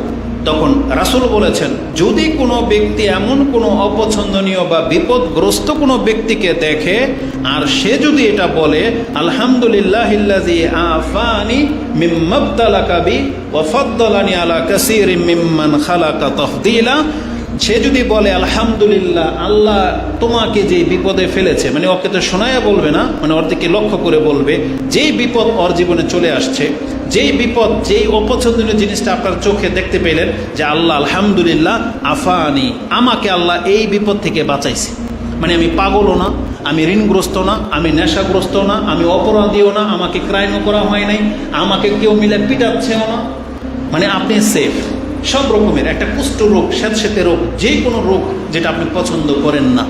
S1: তখন রাসূল বলেছেন, যদি কোনো ব্যক্তি এমন কোনো অপছন্দনীয় বা বিপদগ্রস্ত কোনো ব্যক্তিকে দেখে আর সে যদি এটা বলে আলহামদুলিল্লাহিল্লাযী আফানি মিম্মা ইবতালাকা বি ওয়া ফাদ্দালানি আলা কাসীরিম মিম্মান খালাকা তাফদীলা, সে যদি বলে আলহামদুলিল্লাহ, আল্লাহ তোমাকে যে বিপদে ফেলেছে, মানে ওকে তো শোনায়া বলবে না, মানে ওর দিকে লক্ষ্য করে বলবে, যেই বিপদ ওর জীবনে চলে আসছে, যেই বিপদ, যেই অপছন্দনীয় জিনিসটা আপনার চোখে দেখতে পেলেন, যে আল্লাহ আলহামদুলিল্লাহ আফানি, আমাকে আল্লাহ এই বিপদ থেকে বাঁচাইছে, মানে আমি পাগলও না, আমি ঋণগ্রস্ত না, আমি নেশাগ্রস্ত না, আমি অপরাধীও না, আমাকে ক্রাইমও করা হয় নাই, আমাকে কেউ মিলে পিটাচ্ছেও না, মানে আপনি সেফ। সব রকমের একটা কুষ্ঠ রোগ, স্যাঁতসেঁতে রোগ, যে কোনো রোগ যেটা আপনি পছন্দ করেন না,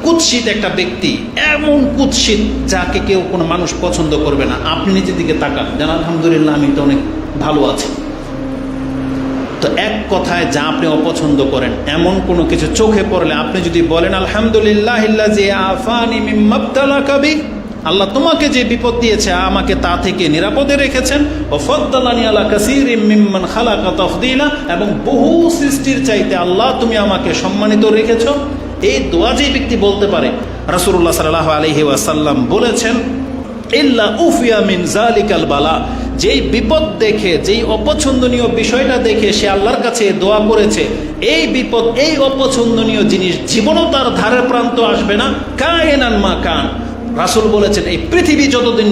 S1: কুৎসিত একটা ব্যক্তি, এমন কুৎসিত যাকে কেউ কোনো মানুষ পছন্দ করবে না, আপনি নিজের দিকে তাকান, জান আলহামদুলিল্লাহ আমি তো অনেক ভালো আছি। তো এক কথায় যা আপনি অপছন্দ করেন এমন কোনো কিছু চোখে পড়লে আপনি যদি বলেন আলহামদুলিল্লাহিল্লাযী আফানি মিম্মা ইবতালাকা বি, আল্লাহ তোমাকে যে বিপদ দিয়েছে আমাকে তা থেকে নিরাপদে রেখেছেন, ও ফাদ্দালানি আলা কাসীরিম মিম্মান খালাকা তাফদীলা, এবং বহু সৃষ্টির চাইতে আল্লাহ তুমি আমাকে সম্মানিত রেখেছো, এই দোয়া যে ব্যক্তি বলতে পারে, রাসূলুল্লাহ সাল্লাল্লাহু আলাইহি ওয়াসাল্লাম বলেছেন ইল্লা উফিয়া মিন যালিকাল বালা, যেই বিপদ দেখে, যেই অপছন্দনীয় বিষয়টা দেখে সে আল্লাহর কাছে দোয়া করেছে, এই বিপদ, এই অপছন্দনীয় জিনিস জীবনও তার ধারের প্রান্ত আসবে না, কায়েনান মা কান। রাসূল বলেছেন এই পৃথিবী যতদিন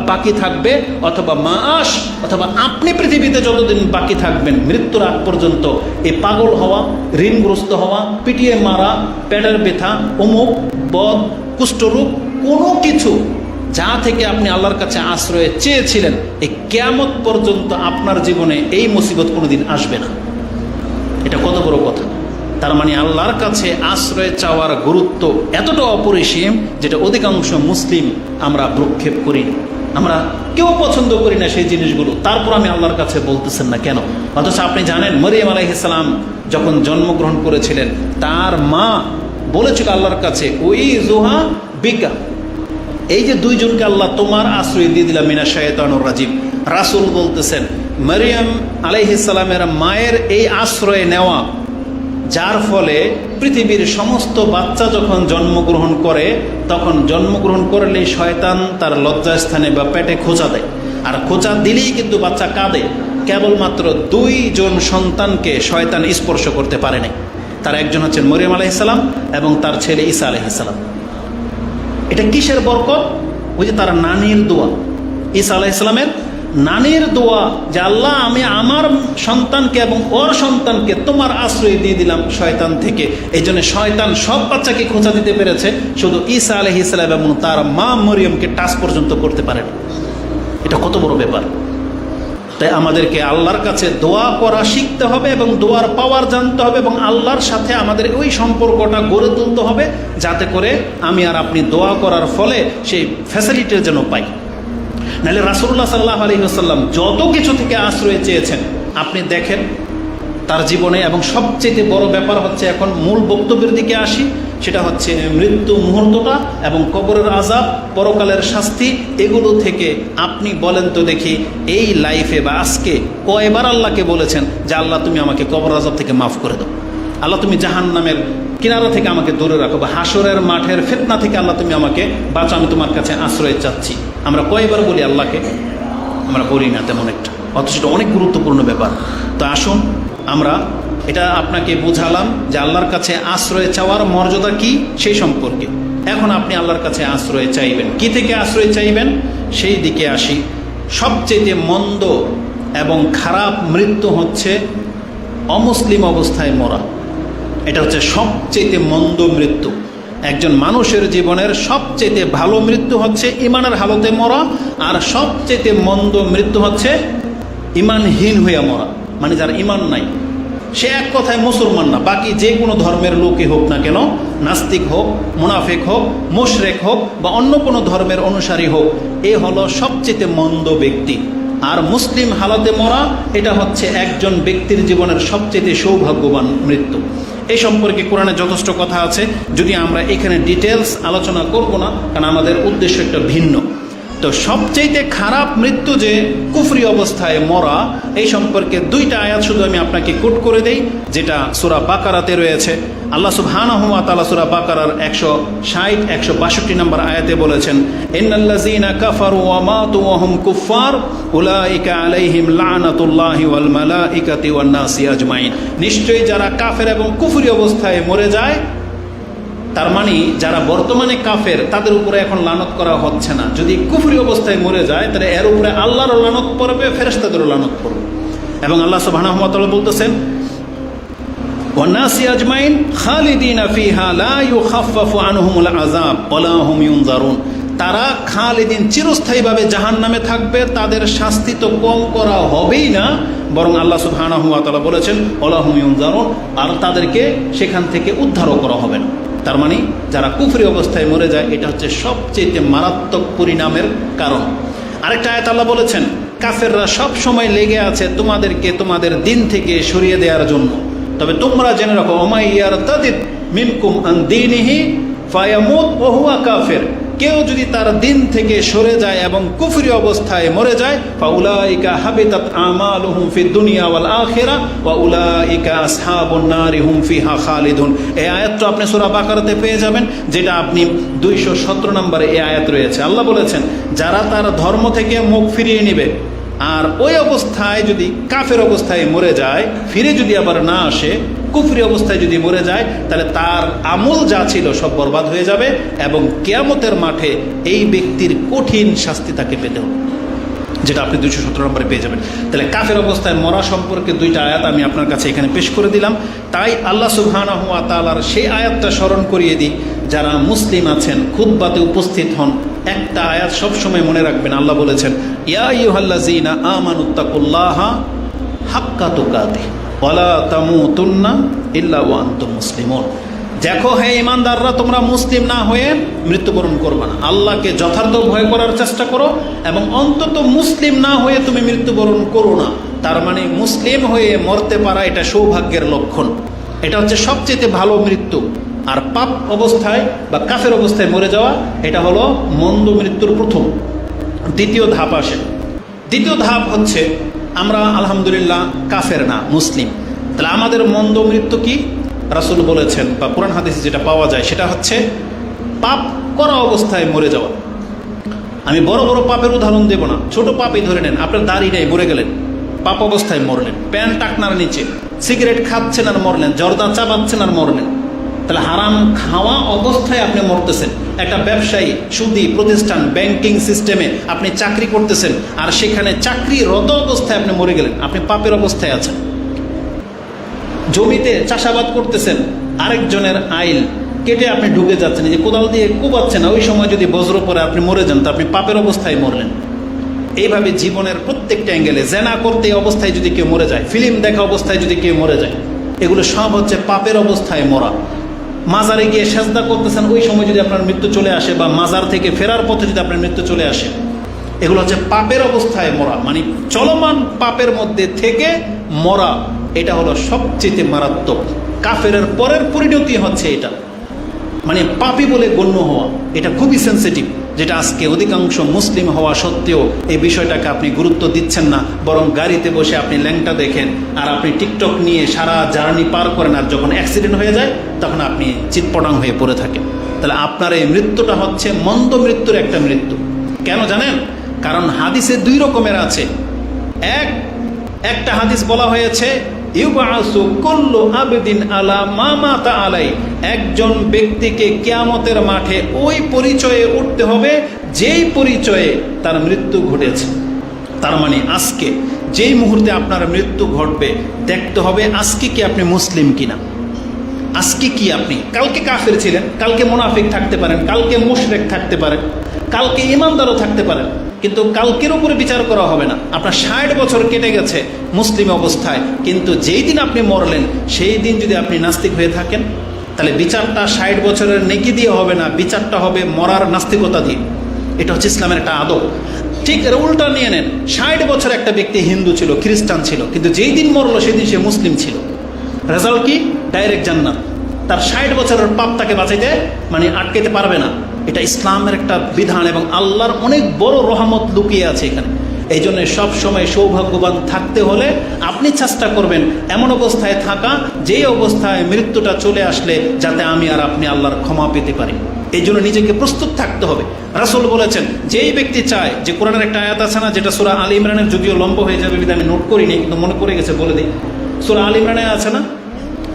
S1: বাকি থাকবে, অথবা মাস, অথবা আপনি পৃথিবীতে যতদিন বাকি থাকবেন, মৃত্যুর আগ পর্যন্ত এই পাগল হওয়া, ঋণগ্রস্ত হওয়া, পিটিয়ে মারা, পেটের ব্যথা, অমুক, বদ, কুষ্ঠরোগ, কোনো কিছু যা থেকে আপনি আল্লাহর কাছে আশ্রয় চেয়েছিলেন, এই কিয়ামত পর্যন্ত আপনার জীবনে এই মুসিবত কোনোদিন আসবে না। এটা কত বড় কথা। তার মানে আল্লাহর কাছে আশ্রয় চাওয়ার গুরুত্ব এতটা অপরিসীম, যেটা অধিকাংশ মুসলিম আমরা ভ্রুক্ষেপ করি না। আমরা কেউ পছন্দ করি না সেই জিনিসগুলো, তারপর আমি আল্লাহর কাছে বলতেছেন না কেন? অথচ আপনি জানেন মরিয়ম আলাইহিস সালাম যখন জন্মগ্রহণ করেছিলেন, তার মা বলেছিল আল্লাহর কাছে, ওই জোহা বিজ্ঞা, এই যে দুইজনকে আল্লাহ তোমার আশ্রয় দিয়ে দিলাম মিনাশ শাইতানির রাজিম। রাসূল বলতেছেন মরিয়ম আলাইহিস সালামের মায়ের এই আশ্রয় নেওয়া, যার ফলে পৃথিবীর সমস্ত বাচ্চা যখন জন্মগ্রহণ করে, তখন জন্মগ্রহণ করলেই শয়তান তার লজ্জাস্থানে বা পেটে খোঁচা দেয়, আর খোঁচা দিলেই কিন্তু বাচ্চা কাঁদে। কেবলমাত্র দুইজন সন্তানকে শয়তান স্পর্শ করতে পারে নাই, তার একজন হচ্ছেন মরিয়ম আলাইহিস সালাম এবং তার ছেলে ঈসা আলাইহিস সালাম। এটা কিসের বরকত? ওই যে তার নানির দোয়া, ঈসা আলাইহিস সালামের নানির দোয়া, যে আল্লাহ আমি আমার সন্তানকে এবং ওর সন্তানকে তোমার আশ্রয় দিয়ে দিলাম শয়তান থেকে। এই জন্য শয়তান সব বাচ্চাকে খোঁচা দিতে পেরেছে, শুধু ঈসা আলাইহিস সালাম এবং তার মা মরিয়মকে টাচ পর্যন্ত করতে পারেনি। এটা কত বড় ব্যাপার! তাই আমাদেরকে আল্লাহর কাছে দোয়া করা শিখতে হবে এবং দোয়ার পাওয়ার জানতে হবে, এবং আল্লাহর সাথে আমাদের ওই সম্পর্কটা গড়ে তুলতে হবে, যাতে করে আমি আর আপনি দোয়া করার ফলে সেই ফ্যাসিলিটি যেন পাই। নাহলে রাসূলুল্লাহ সাল্লাল্লাহু আলাইহি ওয়াসাল্লাম যত কিছু থেকে আশ্রয় চেয়েছেন আপনি দেখেন তার জীবনে। এবং সবচেয়ে বড় ব্যাপার হচ্ছে, এখন মূল বক্তব্যের দিকে আসি, সেটা হচ্ছে মৃত্যু মুহূর্তটা এবং কবরের আযাব, পরকালের শাস্তি। এগুলো থেকে আপনি বলেন তো দেখি, এই লাইফে বা আজকে কয়বার আল্লাহকে বলেছেন যে আল্লাহ তুমি আমাকে কবর আযাব থেকে মাফ করে দাও, আল্লাহ তুমি জাহান্নামের কিনারা থেকে আমাকে দূরে রাখো, বা হাসরের মাঠের ফিতনা থেকে আল্লাহ তুমি আমাকে বাঁচাও, আমি তোমার কাছে আশ্রয় চাচ্ছি। আমরা কয়বার বলি আল্লাহকে? আমরা বলি না তেমন একটা, অথচ এটা অনেক গুরুত্বপূর্ণ ব্যাপার। তো আসুন আমরা এটা আপনাকে বুঝালাম যে আল্লাহর কাছে আশ্রয় চাওয়ার মর্যাদা কি সেই সম্পর্কে। এখন আপনি আল্লাহর কাছে আশ্রয় চাইবেন, কি থেকে আশ্রয় চাইবেন সেই দিকে আসি। সবচেয়ে মন্দ এবং খারাপ মৃত্যু হচ্ছে অমুসলিম অবস্থায় মরা। এটা হচ্ছে সবচেয়ে মন্দ মৃত্যু। একজন মানুষের জীবনের সবচেয়ে ভালো মৃত্যু হচ্ছে ইমানের হালতে মরা, আর সবচেয়ে মন্দ মৃত্যু হচ্ছে ইমানহীন হইয়া মরা, মানে যার ইমান নাই, সে এক কথায় মুসলমান না, বাকি যে কোনো ধর্মের লোকই হোক না কেন, নাস্তিক হোক, মুনাফিক হোক, মুশরিক হোক বা অন্য কোনো ধর্মের অনুসারী হোক, এ হলো সবচেয়ে মন্দ ব্যক্তি। আর মুসলিম হালাতে মরা, এটা হচ্ছে একজন ব্যক্তির জীবনের সবচেয়ে সৌভাগ্যবান মৃত্যু। এই সম্পর্কে কোরআনে যথেষ্ট কথা আছে, যদি আমরা এখানে ডিটেলস আলোচনা করব না, কারণ আমাদের উদ্দেশ্য একটা ভিন্ন। তো সবচেয়ে খারাপ মৃত্যু যে কুফরি অবস্থায় মরা, এই সম্পর্কে দুইটা আয়াত শুধু আমি আপনাকে কোট করে দেই, যেটা সূরা বাকারাতে রয়েছে। আল্লাহ সুবহানাহু ওয়া তাআলা সূরা বাকারার 160 162 নম্বর আয়াতে বলেছেন, ইন্নাল্লাযীনা কাফারু ওয়া মাতু ওয়া হুম কুফফার উলাইকা আলাইহিম লানাতুল্লাহি ওয়াল মালাইকাতি ওয়ান নাসি আজমাইন। নিশ্চয়ই যারা কাফের এবং কুফরি অবস্থায় মরে যায়, তার মানে যারা বর্তমানে কাফের তাদের উপরে এখন লানত করা হচ্ছে না। যদি কুফরি অবস্থায় মরে যায় তাহলে এর উপরে আল্লাহরও লানত পড়বে, ফেরেশতাদেরও লানত পড়বে। এবং আল্লাহ সুবহানাহু ওয়া তাআলা বলতেছেন, ওয়ান নাসি আজমাইন খালিদিনা ফিহা লা ইউখাফফাফু আনহুমুল আযাব ওয়া লা হুম ইউনজারুন। তারা খালিদিন চিরস্থায়ীভাবে জাহান্নামে থাকবে, তাদের শাস্তি তো কম করা হবেই না, বরং আল্লাহ সুবহানাহু ওয়া তাআলা বলেছেন ওয়া লা হুম ইউনজারুন, আর তাদেরকে সেখান থেকে উদ্ধারও করা হবে না। তার মানে যারা কুফরি অবস্থায় মরে যায়, এটা হচ্ছে সবচেয়ে মারাত্মক পরিণামের কারণ। আরেকটা আয়াত আল্লাহ বলেছেন, কাফেররা সব সময় লেগে আছে তোমাদেরকে তোমাদের দিন থেকে সরিয়ে দেওয়ার জন্য, তবে তোমরা জেনে রাখো ওমাই ইয়ারতাদিদ মিনকুম আন দীনিহি ফায়ামুত ওয়া হুয়া কাফির। কেউ যদি তার দিন থেকে সরে যায় এবং কুফরি অবস্থায় মরে যায়, ফাউলাইকা হাবিতাত আমালুহুম ফিদ দুনিয়া ওয়াল আখিরা ওয়া উলাইকা আসহাবুন নারি হুম ফিহা খালিদুন। এই আয়াতটা আপনি সূরা বাকারাতে পেয়ে যাবেন, যেটা আপনি 217 নম্বরে এই আয়াত রয়েছে। আল্লাহ বলেছেন, যারা তার ধর্ম থেকে মুখ ফিরিয়ে নেবে আর ওই অবস্থায় যদি কাফের অবস্থায় মরে যায়, ফিরে যদি আবার না আসে, কুফরি অবস্থায় যদি মরে যায়, তাহলে তার আমল যা ছিল সব বরবাদ হয়ে যাবে এবং কিয়ামতের মাঠে এই ব্যক্তির কঠিন শাস্তি তাকে পেতে হবে, যেটা আপনি 217 নম্বরে পেয়ে যাবেন। তাহলে কাফের অবস্থায় মরা সম্পর্কে দুইটা আয়াত আমি আপনার কাছে এখানে পেশ করে দিলাম। তাই আল্লাহ সুবহানাহু ওয়া তাআলার সেই আয়াতটা স্মরণ করিয়ে দিই, যারা মুসলিম আছেন খুতবাতে উপস্থিত হন, একটা আয়াত সবসময় মনে রাখবেন। আল্লাহ বলেছেন, ইয়া আইয়ুহাল্লাযীনা আমানুত্তাকুল্লাহা হাক্কা তুকাতিহ ওয়ালা তামুতুন্না ইল্লা ওয়া আনতুম মুসলিমুন। দেখো হে ইমানদাররা, তোমরা মুসলিম না হয়ে মৃত্যুবরণ করবে না। আল্লাহকে যথার্থ ভয় করার চেষ্টা করো এবং অন্তত মুসলিম না হয়ে তুমি মৃত্যুবরণ করো না। তার মানে মুসলিম হয়ে মরতে পারা এটা সৌভাগ্যের লক্ষণ, এটা হচ্ছে সবচেয়ে ভালো মৃত্যু। আর পাপ অবস্থায় বা কাফের অবস্থায় মরে যাওয়া এটা হলো মন্দ মৃত্যুর প্রথম। দ্বিতীয় ধাপ আসে। দ্বিতীয় ধাপ হচ্ছে আমরা আলহামদুলিল্লাহ কাফের না, মুসলিম। তাহলে আমাদের মন্দ মৃত্যু কি? রাসূল বলেছেন বা কোরআন হাদিসে যেটা পাওয়া যায় সেটা হচ্ছে পাপ করা অবস্থায় মরে যাওয়া। আমি বড় বড় পাপের উদাহরণ দেব না, ছোট পাপই ধরে নেন। আপনার দাড়ি নেই, মরে গেলেন, পাপ অবস্থায় মরলেন। প্যান্ট টাকনার নিচে সিগারেট খাচ্ছেন আর মরলেন, জর্দা চাবাচ্ছেন আর মরলেন। তাহলে হারাম খাওয়া অবস্থায় আপনি মরতেছেন। একটা ব্যবসায়ী, সুদী প্রতিষ্ঠান, ব্যাংকিং সিস্টেমে আপনি চাকরি করতেছেন আর সেখানে চাকরিরত অবস্থায় আপনি মরে গেলেন, আপনি পাপের অবস্থায় আছেন। জমিতে চাষাবাদ করতেছেন, আরেকজনের আইল কেটে আপনি ঢুকে যাচ্ছেন, এই যে কোদাল দিয়ে কোবাচ্ছেন, ওই সময় যদি বজ্র পরে আপনি মরে যান তো আপনি পাপের অবস্থায় মরলেন। এইভাবে জীবনের প্রত্যেকটা অ্যাঙ্গেলে জেনা করতে অবস্থায় যদি কেউ মরে যায়, ফিল্ম দেখা অবস্থায় যদি কেউ মরে যায়, এগুলো সব হচ্ছে পাপের অবস্থায় মরা। মাজারে গিয়ে সেজদা করতেছেন, ওই সময় যদি আপনার মৃত্যু চলে আসে, বা মাজার থেকে ফেরার পথে যদি আপনার মৃত্যু চলে আসে, এগুলো হচ্ছে পাপের অবস্থায় মরা। মানে চলমান পাপের মধ্যে থেকে মরা, এটা হলো সবচেয়ে মারাত্মক। কাফের পরের পরিণতি হচ্ছে এটা, মানে পাপী বলে গণ্য হওয়া। এটা খুবই সেন্সিটিভ, যেটা আজকে অধিকাংশ মুসলিম হওয়া সত্ত্বেও এই বিষয়টাকে আপনি গুরুত্ব দিচ্ছেন না। বরং গাড়িতে বসে আপনি ল্যাংটা দেখেন আর আপনি টিকটক নিয়ে সারা জার্নি পার করেন, আর যখন অ্যাক্সিডেন্ট হয়ে যায় তখন আপনি চিৎপটাং হয়ে পড়ে থাকেন। তাহলে আপনার এই মৃত্যুটা হচ্ছে মন্দ মৃত্যুর একটা মৃত্যু। কেন জানেন? কারণ হাদিসে দুই রকমের আছে। একটা হাদিস বলা হয়েছে ইউবাসু কুল্লু আবদিন আলা মা মাতা আলাই, একজন ব্যক্তিকে কিয়ামতের মাঠে ওই পরিচয়ে উঠতে হবে যেই পরিচয়ে তার মৃত্যু ঘটেছে। তার মানে আজকে যেই মুহূর্তে আপনার মৃত্যু ঘটবে দেখতে হবে আজকে কি আপনি মুসলিম কিনা, আজকে কি আপনি। কালকে কাফের ছিলেন, কালকে মুনাফিক থাকতে পারেন, কালকে মুশরিক থাকতে পারেন, কালকে ঈমানদারও থাকতে পারেন, কিন্তু কালকের উপরে বিচার করা হবে না। আপনার 60 বছর কেটে গেছে মুসলিম অবস্থায়, কিন্তু যেই দিন আপনি মরলেন সেই দিন যদি আপনি নাস্তিক হয়ে থাকেন, তাহলে বিচারটা 60 বছরের নেকি দিয়ে হবে না, বিচারটা হবে মরার নাস্তিকতা দিয়ে। এটা হচ্ছে ইসলামের একটা আদব। ঠিক এর উল্টা নিয়ে নেন, 60 বছর একটা ব্যক্তি হিন্দু ছিল, খ্রিস্টান ছিল, কিন্তু যেই দিন মরলো সেদিন সে মুসলিম ছিল। রেজাল্ট কি? ডাইরেক্ট জান্নাত। তার 60 বছরের পাপ তাকে বাঁচাইতে মানে আটকাইতে পারবে না। এটা ইসলামের একটা বিধান এবং আল্লাহর অনেক বড় রহমত লুকিয়ে আছে এখানে। এই জন্য সবসময় সৌভাগ্যবান থাকতে হলে আপনি চেষ্টা করবেন এমন অবস্থায় থাকা, যেই অবস্থায় মৃত্যুটা চলে আসলে যাতে আমি আর আপনি আল্লাহর ক্ষমা পেতে পারি। এই জন্য নিজেকে প্রস্তুত থাকতে হবে। রাসূল বলেছেন, যেই ব্যক্তি চায়, যে কোরআনের একটা আয়াত আছে না, যেটা সূরা আল ইমরানের, যদিও লম্বা হয়ে যাবে বিধায় আমি নোট করিনি, কিন্তু মনে পড়ে গেছে, বলে দিই। সূরা আল ইমরানে আছে না,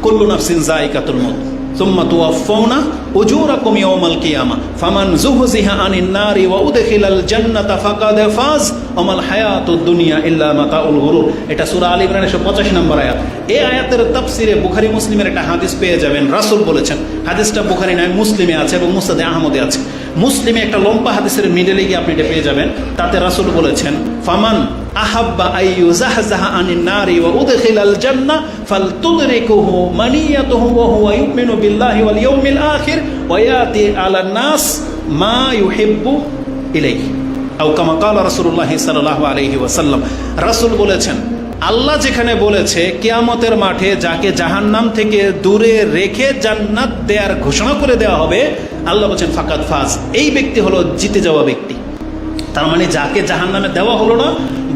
S1: কুল্লু নাফসিন যায়িকাতুল মউত সুম্মা তুওয়াফাউনা উজুরাকুম ইয়াওমাল কিয়ামা ফামান যুহজিহা আনিন নারি ওয়া উদখিলাল জান্নাতা ফাকাদ ফাজ ওয়া মাল হায়াতুদ দুনিয়া ইল্লা মাতাউল গুরুর। এটা সূরা আল ইমরানের 185 নম্বর আয়াত। এই আয়াতের তাফসিরে বুখারী মুসলিমের একটা হাদিস পেয়ে যাবেন। রাসূল বলেছেন, হাদিসটা বুখারী নয় মুসলিমে আছে এবং মুসনাদে আহমদে আছে। মুসলিমে একটা লম্বা হাদিসের মিডলে গিয়ে আপনি এটা পেয়ে যাবেন। তাতে রাসূল বলেছেন, ফামান আহাব্বা আইয়ুজাহজাহা আনিন নারি ওয়া উদখিলাল জান্নাহ ফালতুদরিকুহু মানিয়াতুহু ওয়া হুয়া ইউমিনু বিল্লাহি ওয়াল ইয়াউমিল আখির ওয়া ইয়াতি আলান নাস মা ইউহিব্বু ইলাইহি আও কামা ক্বালা রাসূলুল্লাহ সাল্লাল্লাহু আলাইহি ওয়াসাল্লাম। রাসূল বলেছেন, আল্লাহ যেখানে বলেছে কিয়ামতের মাঠে যাকে জাহান্নাম থেকে দূরে রেখে জান্নাত দেওয়ার ঘোষণা করে দেওয়া হবে, আল্লাহ বলেছেন ফাকাদ ফাজ, এই ব্যক্তি হলো জিতে যাওয়া ব্যক্তি। তার মানে যাকে জাহান্নামে দেওয়া হলো না,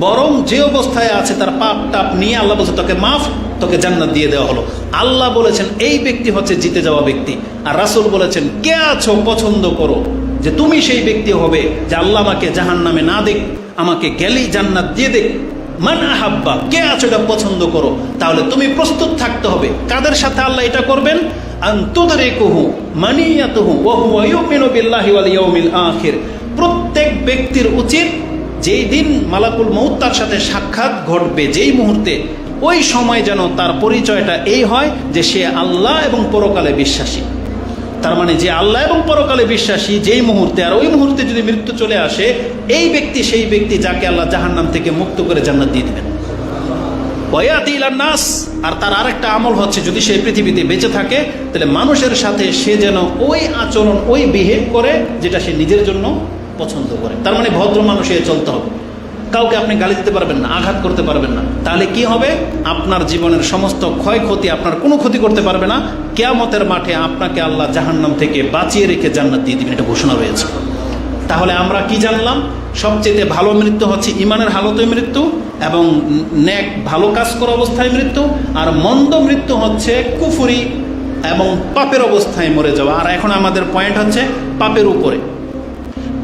S1: বরং যে অবস্থায় আছে তার পাপ টাপ নিয়ে আল্লাহ বলছে তোকে মাফ, তোকে জান্নাত দিয়ে দেওয়া হলো। আল্লাহ বলেছেন এই ব্যক্তি হচ্ছে জিতে যাওয়া ব্যক্তি। আর রাসূল বলেছেন, কে আছো পছন্দ করো যে তুমি সেই ব্যক্তি হবে যে আল্লাহ আমাকে জাহান্নামে না দেখ, আমাকে গেলেই জান্নাত দিয়ে দেখ। মান আহাব্বা, কে আছো এটা পছন্দ করো। তাহলে তুমি প্রস্তুত থাকতে হবে। কাদের সাথে আল্লাহ এটা করবেন? আন তুদরিকুহু মানিয়াতুহু ওয়া হুয়া ইউমিনু বিল্লাহি ওয়াল ইয়াউমিল আখির। প্রত্যেক ব্যক্তির উচিত যেই দিন মালাকুল মউত তার সাথে সাক্ষাৎ ঘটবে, যেই মুহূর্তে, ওই সময় যেন তার পরিচয়টা এই হয় যে সে আল্লাহ এবং পরকালে বিশ্বাসী। তার মানে যে আল্লাহ এবং পরকালে বিশ্বাসী যেই মুহূর্তে, আর ওই মুহূর্তে যদি মৃত্যু চলে আসে, এই ব্যক্তি সেই ব্যক্তি যাকে আল্লাহ জাহান্নাম থেকে মুক্ত করে জান্নাত দিয়ে দিবেন। ওয়ায়াতি ইলান নাস, আর তার আরেকটা আমল হচ্ছে যদি সে পৃথিবীতে বেঁচে থাকে তাহলে মানুষের সাথে সে যেন ওই আচরণ ওই বিহেভ করে যেটা সে নিজের জন্য পছন্দ করে। তার মানে ভদ্র মানুষ হয়ে চলতে হবে, কাউকে আপনি গালি দিতে পারবেন না, আঘাত করতে পারবেন না। তাহলে কি হবে? আপনার জীবনের সমস্ত ক্ষয়ক্ষতি আপনার কোনো ক্ষতি করতে পারবে না। কিয়ামতের মাঠে আপনাকে আল্লাহ জাহান্নাম থেকে বাঁচিয়ে রেখে জান্নাত দিয়ে দিবেন, এটা ঘোষণা রয়েছে। তাহলে আমরা কি জানলাম? সবচেয়ে ভালো মৃত্যু হচ্ছে ইমানের হালতে মৃত্যু এবং নেক ভালো কাজ করা অবস্থায় মৃত্যু, আর মন্দ মৃত্যু হচ্ছে কুফরি এবং পাপের অবস্থায় মরে যাওয়া। আর এখন আমাদের পয়েন্ট হচ্ছে পাপের উপরে।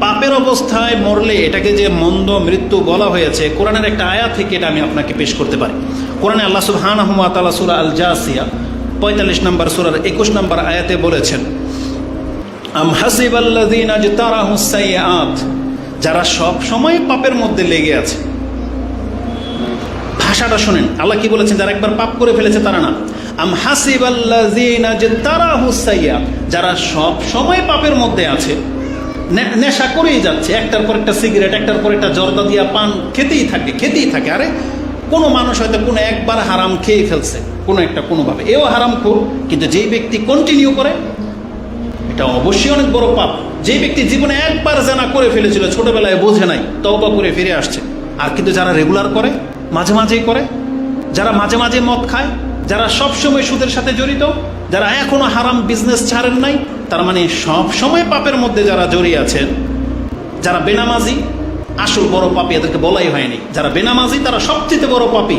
S1: পাপের অবস্থায় মরলে এটাকে যে মন্দ মৃত্যু বলা হয়েছে, কোরআনের একটা আয়াত থেকে এটা আমি আপনাকে পেশ করতে পারি। কোরআনে আল্লাহ সুবহানাহু ওয়া তাআলা সূরা আল জাসিয়া 45 নম্বর সূরার 21 নম্বর আয়াতে বলেছেন, আম হাসিবাল্লাযীনা ইজতারাহুস সাইয়্যাত, যারা সব সময় পাপের মধ্যে লেগে আছে। ভাষাটা শুনেন, আল্লাহ কি বলেছেন? যারা একবার পাপ করে ফেলেছে তারা না। আম হাসিবাল্লাযীনা ইজতারাহুস সাইয়্যাত, যারা সব সময় পাপের মধ্যে আছে, নেশা করেই যাচ্ছে, একটার পর একটা সিগারেট, একটার পর একটা জর্দা দিয়া পান খেতেই থাকে। আরে কোনো মানুষ হয়তো কোনো একবার হারাম খেয়ে ফেলছে কোনোভাবে, এও হারাম খোর, কিন্তু যেই ব্যক্তি কন্টিনিউ করে এটা অবশ্যই অনেক বড় পাপ। যেই ব্যক্তি জীবনে একবার জানা করে ফেলেছিল, ছোটবেলায় বোঝে নাই, তওবা করে ফিরে আসছে। আর কিন্তু যারা রেগুলার করে, মাঝে মাঝেই করে, যারা মাঝে মাঝে মদ খায়, যারা সবসময় সুদের সাথে জড়িত, যারা এখনো হারাম বিজনেস ছাড়েন নাই, তার মানে সব সময় পাপের মধ্যে যারা জড়িয়ে আছেন, যারা বেনামাজি, আসল বড় পাপী এদেরকে বলাই হয়নি। যারা বেনামাজি তারা সবচেয়ে বড় পাপী,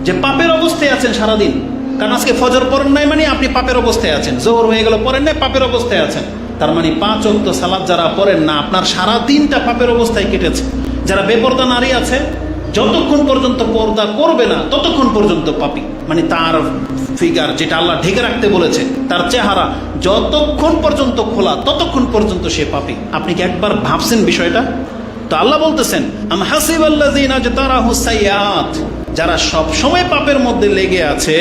S1: যে পাপের অবস্থায় আছেন সারাদিন। কারণ আজকে ফজর পড়েন নাই মানে আপনি পাপের অবস্থায় আছেন, জোহর হয়ে গেল পড়েন নাই, পাপের অবস্থায় আছেন। তার মানে 5 ওয়াক্ত সালাত যারা পড়েন না, আপনার সারা দিনটা পাপের অবস্থায় কেটেছে। যারা বেপরদা নারী আছে, যতক্ষণ পর্যন্ত পর্দা করবে না ততক্ষণ পর্যন্ত পাপী। মানে তার ফিগার যেটা আল্লাহ ঢেকে রাখতে বলেছে, তার চেহারা যতক্ষণ পর্যন্ত খোলা ততক্ষণ পর্যন্ত সে পাপী। আপনি কি একবার ভাবছেন বিষয়টা? তো আল্লাহ বলতেছেন, আম হাসিবাল্লাযীনা ইজতারাহুস সাইয়্যাত, যারা সব সময় পাপের মধ্যে লেগে আছে,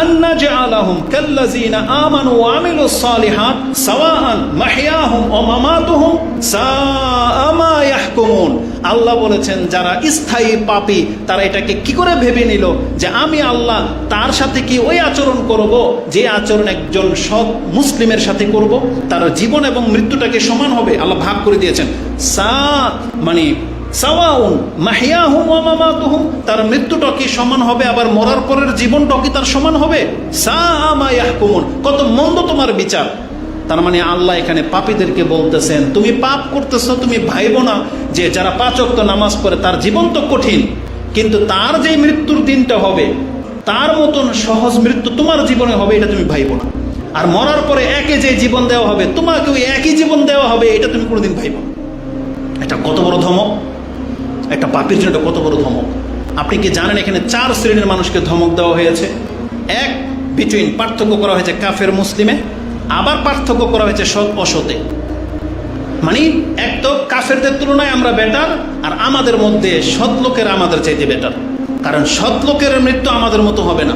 S1: আন্না জাআলাহুম কাল্লাযীনা আমানু ওয়া আমিলুস সালিহাত সাওয়াআন মাহইয়াহুম ওয়া মামাতুহুম সাআ মা ইয়াহকুমুন। আল্লাহ বলেছেন যারা স্থায়ী পাপী তারা এটাকে কি করে ভেবে নিল যে আমি আল্লাহ তার সাথে কি ওই আচরণ করব যে আচরণ একজন সৎ মুসলিমের সাথে করব, তার জীবন এবং মৃত্যুটাকে সমান হবে। আল্লাহ ভাগ করে দিয়েছেন, মানে সাওয়াউন মাহইয়াহুম ওয়া মামাতুহুম, তার মৃত্যুটা কি সমান হবে, আবার মরার পরের জীবনটা কি তার সমান হবে? সাআ মা ইয়াহকুমুন, কত মন্দ তোমার বিচার। তার মানে আল্লাহ এখানে পাপীদেরকে বলতেছেন, তুমি পাপ করতেছো, তুমি ভাইবো না যে যারা 5 ওয়াক্ত নামাজ পড়ে তার জীবন তো কঠিন, কিন্তু তার যে মৃত্যুর দিনটা হবে তার মতন সহজ মৃত্যু তোমার জীবনে হবে, এটা তুমি ভাইবো না। আর মরার পরে একে যে জীবন দেওয়া হবে তোমাকে ওই একই জীবন দেওয়া হবে, এটা তুমি কোনোদিন ভাইবো না। এটা কত বড় ধমক! একটা পাপীর জন্য কত বড় ধমক! আপনি কি জানেন এখানে 4 শ্রেণীর মানুষকে ধমক দেওয়া হয়েছে। এক, বিটুইন পার্থক্য করা হয়েছে কাফের মুসলিমে, আবার পার্থক্য করা হয়েছে সৎ অসতে। মানে এক তো কাফেরদের তুলনায় আমরা বেটার, আর আমাদের মধ্যে সৎ লোকের আমাদের চাইতে বেটার। কারণ সৎ লোকের মৃত্যু আমাদের মতো হবে না,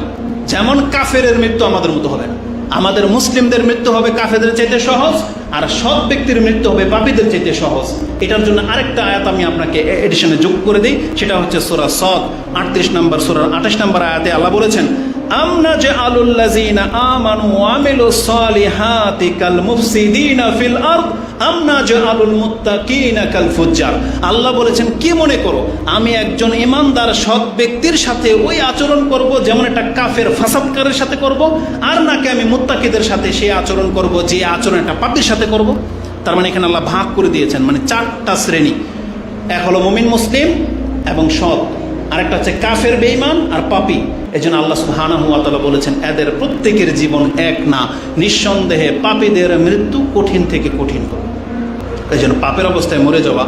S1: যেমন কাফের মৃত্যু আমাদের মতো হবে না। আমাদের মুসলিমদের মৃত্যু হবে কাফেরদের চাইতে সহজ, আর সৎ ব্যক্তির মৃত্যু হবে পাপীদের চাইতে সহজ। এটার জন্য আরেকটা আয়াত আমি আপনাকে এডিশনে যোগ করে দিই, সেটা হচ্ছে সূরা সদ 38 নম্বর সূরার 28 নম্বর আয়াতে আল্লাহ বলেছেন, আম নাজআলুল্লাযীনা আমানু ওয়া আমিলুস সালিহাতি কাল মুফসিদিনা ফিল আরদ আম নাজআলুল মুত্তাকিনা কাল ফুজ্জার। আল্লাহ বলেছেন, কি মনে করো আমি একজন ইমানদার সৎ ব্যক্তির সাথে ওই আচরণ করব যেমন একটা কাফের ফাসাদকারের সাথে করব, আর নাকি আমি মুত্তাকিদের সাথে সেই আচরণ করব যে আচরণ একটা পাপীর সাথে করব? তার মানে এখানে আল্লাহ ভাগ করে দিয়েছেন, মানে 4টা শ্রেণী। এক হলো মুমিন মুসলিম এবং সৎ, আরেকটা হচ্ছে কাফের বেঈমান আর পাপী। এজন্য আল্লাহ সুবহানাহু ওয়া তাআলা বলেছেন এদের প্রত্যেকের জীবন এক না, নিঃসন্দেহে পাপীদের মৃত্যু কঠিন থেকে কঠিন হবে। এই জন্য পাপের অবস্থায় মরে যাওয়া,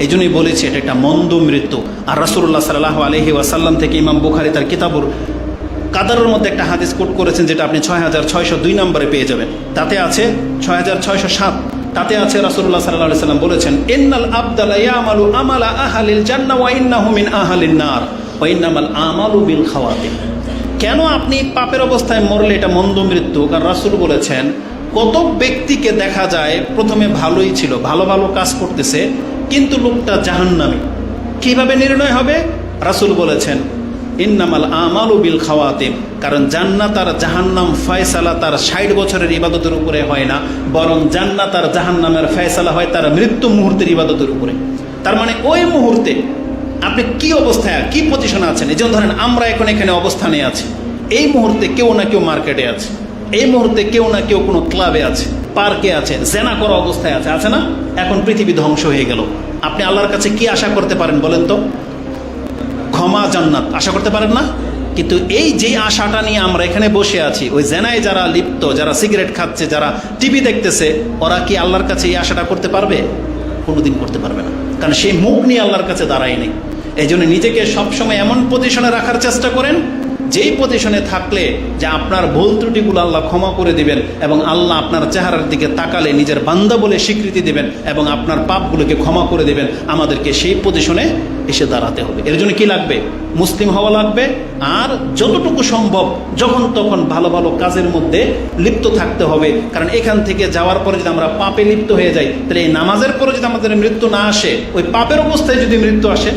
S1: এই জন্যই বলেছি এটা একটা মন্দ মৃত্যু। আর রাসূলুল্লাহ সাল্লাল্লাহু আলাইহি ওয়াসাল্লাম থেকে ইমাম বুখারী তার কিতাবুল কাদারের মধ্যে একটা হাদিস কোট করেছেন, যেটা আপনি 6602 নম্বরে পেয়ে যাবেন। তাতে আছে 6607, তাতে আছে রাসূলুল্লাহ সাল্লাল্লাহু আলাইহি ওয়াসাল্লাম বলেছেন, ইন্নাল আবদা লা ইয়ামালু আমালা আহলিল জান্নাহ ওয়া ইন্নাহু মিন আহলিন নার ওয়া ইন্নামাল আমালু বিল খাওয়াতিম। কেন আপনি পাপের অবস্থায় মরলে এটা মন্দ মৃত্যু? কারণ রাসূল বলেছেন কত ব্যক্তিকে দেখা যায় প্রথমে ভালোই ছিল, ভালো ভালো কাজ করতেছে, কিন্তু লোকটা জাহান্নামী। কিভাবে নির্ণয় হবে? রাসূল বলেছেন ইন্নামাল আমালু বিল খাওয়াতিম, কারণ জান্নাত আর জাহান্নাম ফয়সালা তার 60 বছরের ইবাদতের উপরে হয় না, বরং জান্নাত আর জাহান্নামের ফয়সালা হয় তার মৃত্যু মুহূর্তের ইবাদতের উপরে। তার মানে ওই মুহূর্তে আপনি কি অবস্থায়, কি পজিশনে আছেন। এই যেমন ধরেন আমরা এখন এখানে অবস্থানে আছি, এই মুহূর্তে কেউ না কেউ মার্কেটে আছে, এই মুহূর্তে কেউ না কেউ কোনো ক্লাবে আছে, পার্কে আছে, জেনা করা অবস্থায় আছে, আছে না? এখন পৃথিবী ধ্বংস হয়ে গেল, আপনি আল্লাহর কাছে কি আশা করতে পারেন বলেন তো? ক্ষমা, জান্নাত আশা করতে পারেন না? কিন্তু এই যে আশাটা নিয়ে আমরা এখানে বসে আছি, ওই জেনায় যারা লিপ্ত, যারা সিগারেট খাচ্ছে, যারা টিভি দেখতেছে, ওরা কি আল্লাহর কাছে এই আশাটা করতে পারবে? কোনোদিন করতে পারবে না, কারণ সেই মুখ নিয়ে আল্লাহর কাছে দাঁড়ায়নি। এই জন্য নিজেকে সবসময় এমন পজিশনে রাখার চেষ্টা করেন, যেই পজিশনে থাকলে যে আপনার ভুল ত্রুটিগুলো আল্লাহ ক্ষমা করে দিবেন, এবং আল্লাহ আপনার চেহারার দিকে তাকালে নিজের বান্দা বলে স্বীকৃতি দেবেন, এবং আপনার পাপগুলোকে ক্ষমা করে দেবেন। আমাদেরকে সেই পজিশনে এসে দাঁড়াতে হবে। এর জন্য কি লাগবে? মুসলিম হওয়া লাগবে, আর যতটুকু সম্ভব যখন তখন ভালো ভালো কাজের মধ্যে লিপ্ত থাকতে হবে। কারণ এখান থেকে যাওয়ার পরে যদি আমরা পাপে লিপ্ত হয়ে যাই, তাহলে এই নামাজের পরে যদি আমাদের মৃত্যু না আসে, ওই পাপের অবস্থায় যদি মৃত্যু আসে,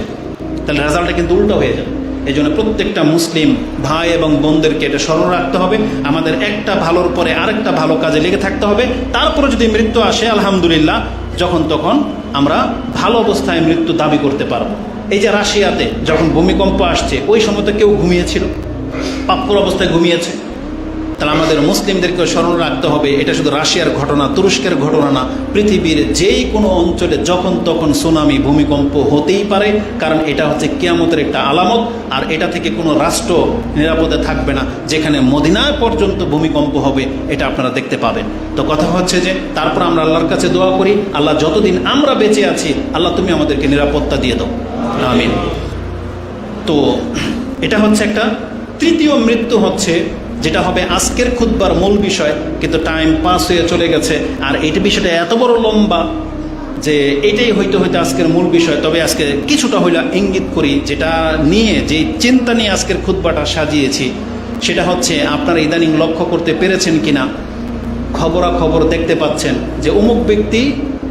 S1: তাহলে রেজাল্টটা কিন্তু উল্টো হয়ে যাবে। এই জন্য প্রত্যেকটা মুসলিম ভাই এবং বোনদেরকে এটা স্মরণ রাখতে হবে, আমাদের একটা ভালোর পরে আরেকটা ভালো কাজে লেগে থাকতে হবে। তারপরে যদি মৃত্যু আসে, আলহামদুলিল্লাহ, যখন তখন আমরা ভালো অবস্থায় মৃত্যু দাবি করতে পারবো। এই যে রাশিয়াতে যখন ভূমিকম্প আসছে, ওই সময় তো কেউ ঘুমিয়েছিল, পাপ্পুর অবস্থায় ঘুমিয়েছে। তাহলে আমাদের মুসলিমদেরকে স্মরণ রাখতে হবে, এটা শুধু রাশিয়ার ঘটনা, তুরস্কের ঘটনা না, পৃথিবীর যেই কোনো অঞ্চলে যখন তখন সুনামি, ভূমিকম্প হতেই পারে। কারণ এটা হচ্ছে কিয়ামতের একটা আলামত, আর এটা থেকে কোনো রাষ্ট্র নিরাপদে থাকবে না। যেখানে মদিনা পর্যন্ত ভূমিকম্প হবে, এটা আপনারা দেখতে পাবেন। তো কথা হচ্ছে যে তারপর আমরা আল্লাহর কাছে দোয়া করি, আল্লাহ যতদিন আমরা বেঁচে আছি, আল্লাহ তুমি আমাদেরকে নিরাপত্তা দিয়ে দাও, আমিন। তো এটা হচ্ছে একটা তৃতীয় মৃত্যু, হচ্ছে যেটা হবে আজকের খুতবার মূল বিষয়, কিন্তু টাইম পাস হয়ে চলে গেছে। আর এইটা বিষয়টা এত বড় লম্বা যে এটাই হইতে হইতে আজকের মূল বিষয়। তবে আজকে কিছুটা হইলে ইঙ্গিত করি, যেটা নিয়ে, যে চিন্তা নিয়ে আজকের খুতবাটা সাজিয়েছি, সেটা হচ্ছে আপনারা ইদানিং লক্ষ্য করতে পেরেছেন কিনা, খবরাখবর দেখতে পাচ্ছেন যে অমুক ব্যক্তি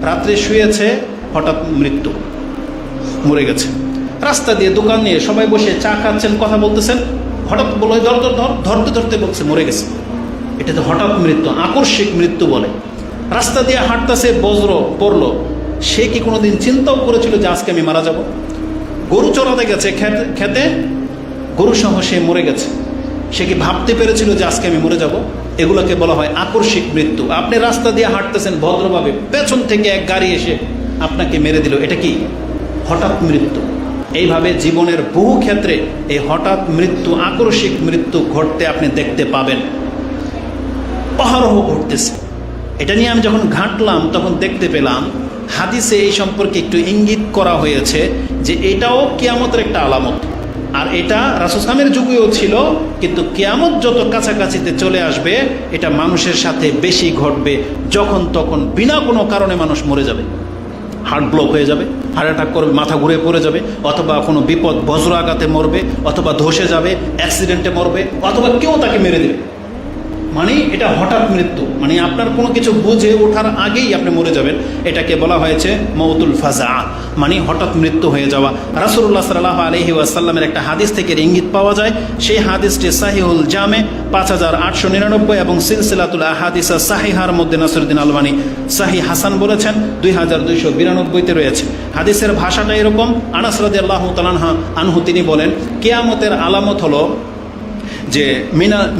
S1: রাত্রে শুয়েছে, হঠাৎ মৃত্যু, মরে গেছে। রাস্তা দিয়ে, দোকান নিয়ে সবাই বসে চা খাচ্ছেন, কথা বলতেছেন, হঠাৎ বলে ধরতে ধরতে বলছে মরে গেছে। এটা তো হঠাৎ মৃত্যু, আকস্মিক মৃত্যু বলে। রাস্তা দিয়ে হাঁটতেছে, বজ্র পড়লো, সে কি কোনোদিন চিন্তাও করেছিল যে আজকে আমি মারা যাব? গরু চড়াতে গেছে খেতে, গরু সহ সে মরে গেছে, সে কি ভাবতে পেরেছিল যে আজকে আমি মরে যাব? এগুলোকে বলা হয় আকস্মিক মৃত্যু। আপনি রাস্তা দিয়ে হাঁটতেছেন ভদ্রভাবে, পেছন থেকে এক গাড়ি এসে আপনাকে মেরে দিল, এটা কি হঠাৎ মৃত্যু? এইভাবে জীবনের বহু ক্ষেত্রে এই হঠাৎ মৃত্যু, আকস্মিক মৃত্যু ঘটতে আপনি দেখতে পাবেন, অহরহ ঘটতেছে। এটা নিয়ে আমি যখন ঘাঁটলাম তখন দেখতে পেলাম হাদিসে এই সম্পর্কে একটু ইঙ্গিত করা হয়েছে যে এটাও কিয়ামতের একটা আলামত। আর এটা রাসূল সাল্লাল্লাহু আলাইহি যুগেও ছিল, কিন্তু কিয়ামত যত কাছাকাছিতে চলে আসবে, এটা মানুষের সাথে বেশি ঘটবে। যখন তখন বিনা কোনো কারণে মানুষ মরে যাবে, হার্ট ব্লক হয়ে যাবে, হার্ট অ্যাটাক করবে, মাথা ঘুরে পড়ে যাবে, অথবা কোনো বিপদ, বজ্র আঘাতে মরবে, অথবা ধসে যাবে, অ্যাক্সিডেন্টে মরবে, অথবা কেউ তাকে মেরে দেবে। মানে এটা হঠাৎ মৃত্যু, মানে আপনার কোনো কিছু বুঝে ওঠার আগেই আপনি মরে যাবেন। এটাকে বলা হয়েছে মওতুল ফাজা, মানে হঠাৎ মৃত্যু হয়ে যাওয়া। রাসূলুল্লাহ সাল্লাল্লাহু আলাইহি ওয়াসাল্লামের একটা হাদিস থেকে ইঙ্গিত পাওয়া যায়। সেই হাদিসটি সাহিহুল জামে 5899 এবং সিলসিলাতুল আহাদিস সাহিহার মধ্যে নাসিরউদ্দিন আলবানী সাহি হাসান বলেছেন 2292-তে রয়েছে। হাদিসের ভাষাটা এরকম। আনাস রাদিয়াল্লাহু তাআলা আনহু তিনি বলেন, কিয়ামতের আলামত হলো যে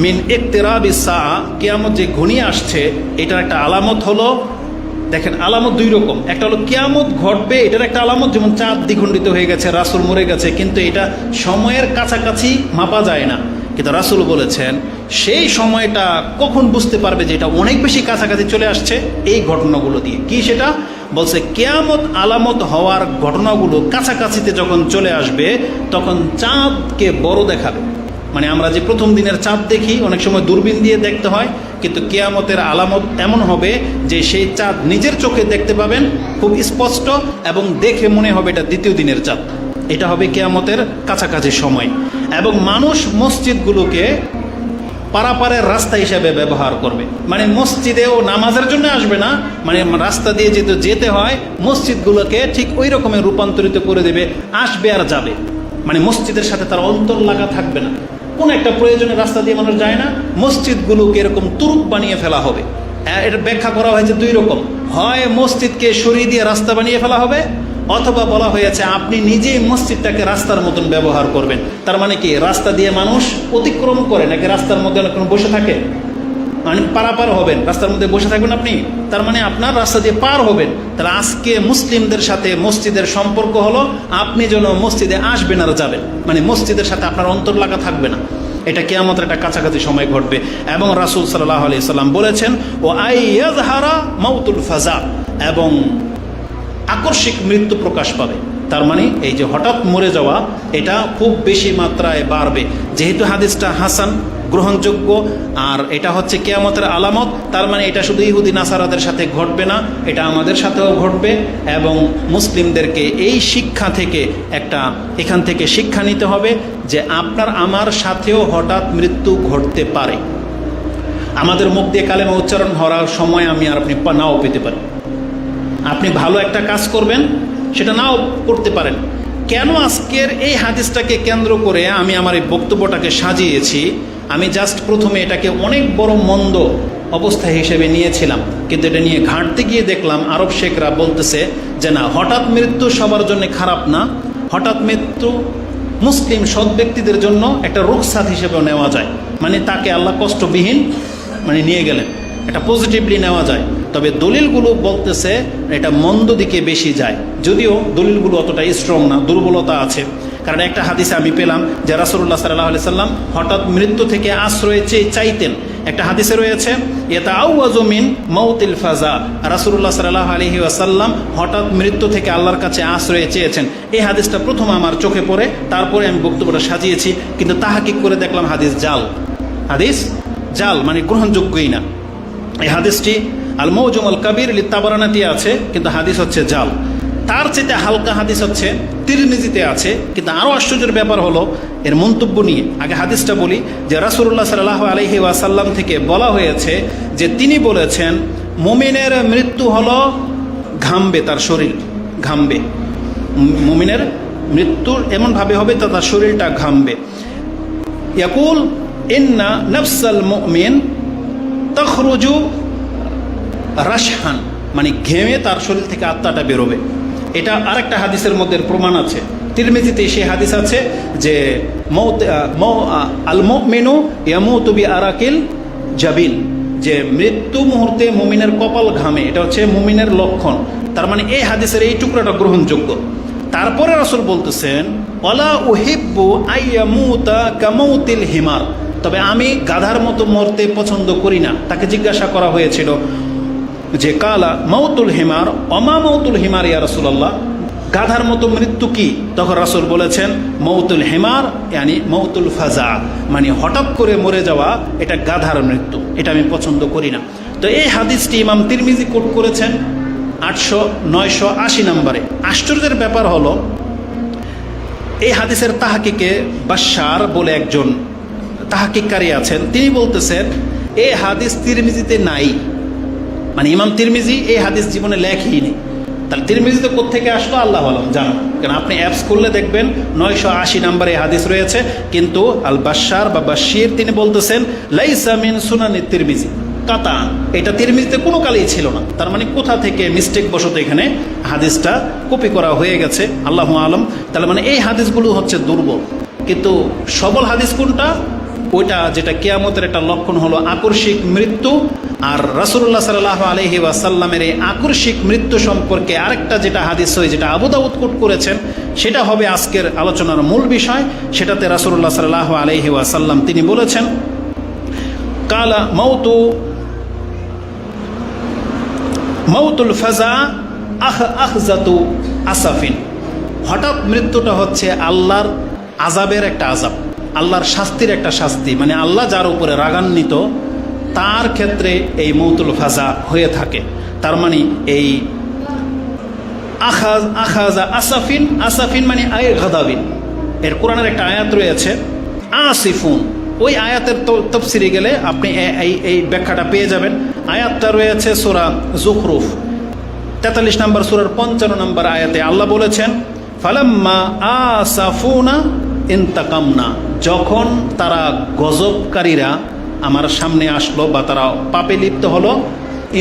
S1: মিন ইকতিরাবিস সাআ, কিয়ামত যে ঘনিয়ে আসছে, এটার একটা আলামত হলো, দেখেন আলামত দুই রকম। একটা হলো কিয়ামত ঘটবে, এটার একটা আলামত, যেমন চাঁদ দ্বিখণ্ডিত হয়ে গেছে, রাসূল মরে গেছে, কিন্তু এটা সময়ের কাছাকাছি মাপা যায় না। কিন্তু রাসূল বলেছেন সেই সময়টা কখন বুঝতে পারবে যে এটা অনেক বেশি কাছাকাছি চলে আসছে, এই ঘটনাগুলো দিয়ে। কি সেটা বলছে? কিয়ামত আলামত হওয়ার ঘটনাগুলো কাছাকাছিতে যখন চলে আসবে, তখন চাঁদকে বড় দেখাবে। মানে আমরা যে প্রথম দিনের চাঁদ দেখি, অনেক সময় দূরবীন দিয়ে দেখতে হয়, কিন্তু কিয়ামতের আলামত এমন হবে যে সেই চাঁদ নিজের চোখে দেখতে পাবেন খুব স্পষ্ট, এবং দেখে মনে হবে এটা দ্বিতীয় দিনের চাঁদ। এটা হবে কিয়ামতের কাছাকাছি সময়। এবং মানুষ মসজিদগুলোকে পারাপারের রাস্তা হিসাবে ব্যবহার করবে। মানে মসজিদেও নামাজের জন্য আসবে না, মানে রাস্তা দিয়ে যেতে হয়, মসজিদগুলোকে ঠিক ওই রকমের রূপান্তরিত করে দেবে, আসবে আর যাবে। মানে মসজিদের সাথে তার অন্তর লাগা থাকবে না। কোন একটা প্রয়োজনে রাস্তা দিয়ে মানুষ যায় না, মসজিদগুলোকে এরকম তুরুপ বানিয়ে ফেলা হবে। এটা ব্যাখ্যা করা হয়েছে দুই রকম, হয় মসজিদকে সরিয়ে দিয়ে রাস্তা বানিয়ে ফেলা হবে, অথবা বলা হয়েছে আপনি নিজেই মসজিদটাকে রাস্তার মতন ব্যবহার করবেন। তার মানে কি, রাস্তা দিয়ে মানুষ অতিক্রম করে নাকি রাস্তার মধ্যে অনেকক্ষণ বসে থাকে? মানে পারাপার হবেন, রাস্তার মধ্যে বসে থাকবেন আপনি, তার মানে আপনার রাস্তা দিয়ে পার হবেন। তাহলে আজকে মুসলিমদের সাথে মসজিদের সম্পর্ক হলো আপনি যেন মসজিদে আসবেন আর যাবেন, মানে মসজিদের সাথে আপনার অন্তর লাগা থাকবে না। এটা কিয়ামতের একটা কাছাকাছি সময় ঘটবে। এবং রাসূল সাল্লাল্লাহু আলাইহি সাল্লাম বলেছেন, ও আইয়াযহারা মাউতুল ফাজা, এবং আকস্মিক মৃত্যু প্রকাশ পাবে। তার মানে এই যে হঠাৎ মরে যাওয়া, এটা খুব বেশি মাত্রায় বাড়বে। যেহেতু হাদিসটা হাসান, গ্রহণযোগ্য, আর এটা হচ্ছে কিয়ামতের আলামত, তার মানে এটা শুধু ইহুদি নাসারাদের সাথে ঘটবে না, এটা আমাদের সাথেও ঘটবে। এবং মুসলিমদেরকে এই শিক্ষা থেকে এখান থেকে শিক্ষা নিতে হবে যে আপনার আমার সাথেও হঠাৎ মৃত্যু ঘটতে পারে। আমাদের মুখ দিয়ে কালেমা উচ্চারণ হওয়ার সময় আমি আর আপনি নাও পেতে পারি। আপনি ভালো একটা কাজ করবেন, সেটা নাও করতে পারেন। কেন আজকের এই হাদিসটাকে কেন্দ্র করে আমি আমার এই বক্তব্যটাকে সাজিয়েছি, আমি জাস্ট প্রথমে এটাকে অনেক বড় মন্দ অবস্থা হিসেবে নিয়েছিলাম, কিন্তু এটা নিয়ে ঘাঁটতে গিয়ে দেখলাম আরব শেখরা বলতেছে যে না, হঠাৎ মৃত্যু সবার জন্য খারাপ না, হঠাৎ মৃত্যু মুসলিম সৎ ব্যক্তিদের জন্য একটা রুখসাত হিসেবেও নেওয়া যায়। মানে তাকে আল্লাহ কষ্টবিহীন মানে নিয়ে গেলেন, এটা পজিটিভলি নেওয়া যায়। তবে দলিলগুলো বলতেছে এটা মন্দ দিকে বেশি যায়, যদিও দলিলগুলো অতটা স্ট্রং না, দুর্বলতা আছে। কারণ একটা হাদিসে আমি পেলাম যে রাসূলুল্লাহ সাল্লাল্লাহু আলাইহি সাল্লাম হঠাৎ মৃত্যু থেকে আশ্রয় চাইতেন। একটা হাদিসে রয়েছে ইয়াতাআওয়াযু মিন মাউতিল ফাজা, রাসূলুল্লাহ সাল্লাল্লাহু আলাইহি ওয়াসাল্লাম হঠাৎ মৃত্যু থেকে আল্লাহর কাছে আশ্রয় চেয়েছেন। এই হাদিসটা প্রথম আমার চোখে পড়ে, তারপরে আমি বক্তব্যটা সাজিয়েছি, কিন্তু তাহাকিক করে দেখলাম হাদিস জাল, মানে গ্রহণযোগ্যই না। এই হাদিসটি আল মুআজাম আল কাবীর লিত-তাবারানীতে আছে, কিন্তু হাদিস হচ্ছে জাল। তার চেয়ে হালকা হাদিস হচ্ছে তিরমিজিতে আছে, কিন্তু আরও আশ্চর্যের ব্যাপার হলো এর মন্তব্য নিয়ে। আগে হাদিসটা বলি যে রাসূলুল্লাহ সাল্লাল্লাহু আলাইহি ওয়াসাল্লাম থেকে বলা হয়েছে যে তিনি বলেছেন, মুমিনের মৃত্যু হলো ঘামবে, তার শরীর ঘামবে। মুমিনের মৃত্যু এমনভাবে হবে তার শরীরটা ঘামবে। ইয়াকুল ইন্না নাফসাল মুমিন তাখরুজু রাশহান, মানে ঘেমে তার শরীর থেকে আত্মাটা বেরোবে। এটা আরেকটা হাদিসের মধ্যে প্রমাণ আছে, তিরমিজিতে সেই হাদিস আছে যে আল মুমিনু ইয়ামুতু বিআরাকিল জাবিন, যে মৃত্যু মুহূর্তে মুমিনের কপাল ঘামে, এটা হচ্ছে মুমিনের লক্ষণ। তার মানে এই হাদিসের এই টুকরাটা গ্রহণযোগ্য। তারপরে রাসূল বলতেছেন, ওয়ালা উহিব্বু আইয়ামুতা কামাউতিল হিমার, তবে আমি গাধার মতো মরতে পছন্দ করি না। তাকে জিজ্ঞাসা করা হয়েছিল যে কালা মাউতুল হিমার অমা মাউতুল হিমার ইয়া রাসূলুল্লাহ, গাধার মতো মৃত্যু কি? তখন রাসূল বলেছেন মাউতুল হিমার ইয়ানি মাউতুল ফাজা, মানে হঠাৎ করে মরে যাওয়া, এটা গাধার মৃত্যু, এটা আমি পছন্দ করি না। তো এই হাদিসটি ইমাম তিরমিজি কোট করেছেন 980 নম্বরে। আশ্চর্যের ব্যাপার হলো এই হাদিসের তাহাকিকে বাশশার বলে একজন তাহাকিককারী আছেন, তিনি বলতেছেন এই হাদিস তিরমিজিতে নাই, মানে ইমাম তিরমিজি এই হাদিস জীবনে লেখেইনি। তাহলে তিরমিজিতে কোত্থেকে আসলো আল্লাহ আলম জানো, কারণ আপনি অ্যাপস করলে দেখবেন 980 নম্বরে হাদিস রয়েছে, কিন্তু আল বাশশার বা বাশশির তিনি বলতেছেন লাইসা মিন সুনানি তিরমিজি কাতান, এটা তিরমিজিতে কোনো কালেই ছিল না। তার মানে কোথা থেকে মিস্টেক বশত এখানে হাদিসটা কপি করা হয়ে গেছে, আল্লাহু আলম। তাহলে মানে এই হাদিসগুলো হচ্ছে দুর্বল, কিন্তু সবল হাদিস কোনটা? ওইটা যেটা কিয়ামতের একটা লক্ষণ হলো আকস্মিক মৃত্যু। আর রাসূলুল্লাহ সাল্লাল্লাহু আলাইহি ওয়াসাল্লামের এই আকস্মিক মৃত্যু সম্পর্কে আরেকটা যেটা হাদিস হয়, যেটা আবু দাউদ কোট করেছেন, সেটা হবে আজকের আলোচনার মূল বিষয়। সেটাতে রাসূলুল্লাহ সাল্লাল্লাহু আলাইহি ওয়াসাল্লাম তিনি বলেছেন, কালা মাউতুল ফাজা আখজাতু আসাফিন, হঠাৎ মৃত্যুটা হচ্ছে আল্লাহর আযাবের একটা আযাব, আল্লাহর শাস্তির একটা শাস্তি, মানে আল্লাহ যার উপরে রাগান্বিত তার ক্ষেত্রে এই মাউতুল ফাজা হয়ে থাকে। তার মানে এই আখাজা আসাফিন মানে আয় গাদাবিন, এর কোরআনের একটা আয়াত রয়েছে আসিফুন, ওই আয়াতের তাফসিরে গেলে আপনি এই ব্যাখ্যাটা পেয়ে যাবেন। আয়াতটা রয়েছে সূরা যুখরুফ 43 নম্বর সূরার 55 নম্বর আয়াতে। আল্লাহ বলেছেন ফালাম্মা আসাফুনা ইন্তাকামনা, যখন তারা গজবকারীরা আমার সামনে আসলো বা তারা পাপে লিপ্ত হলো,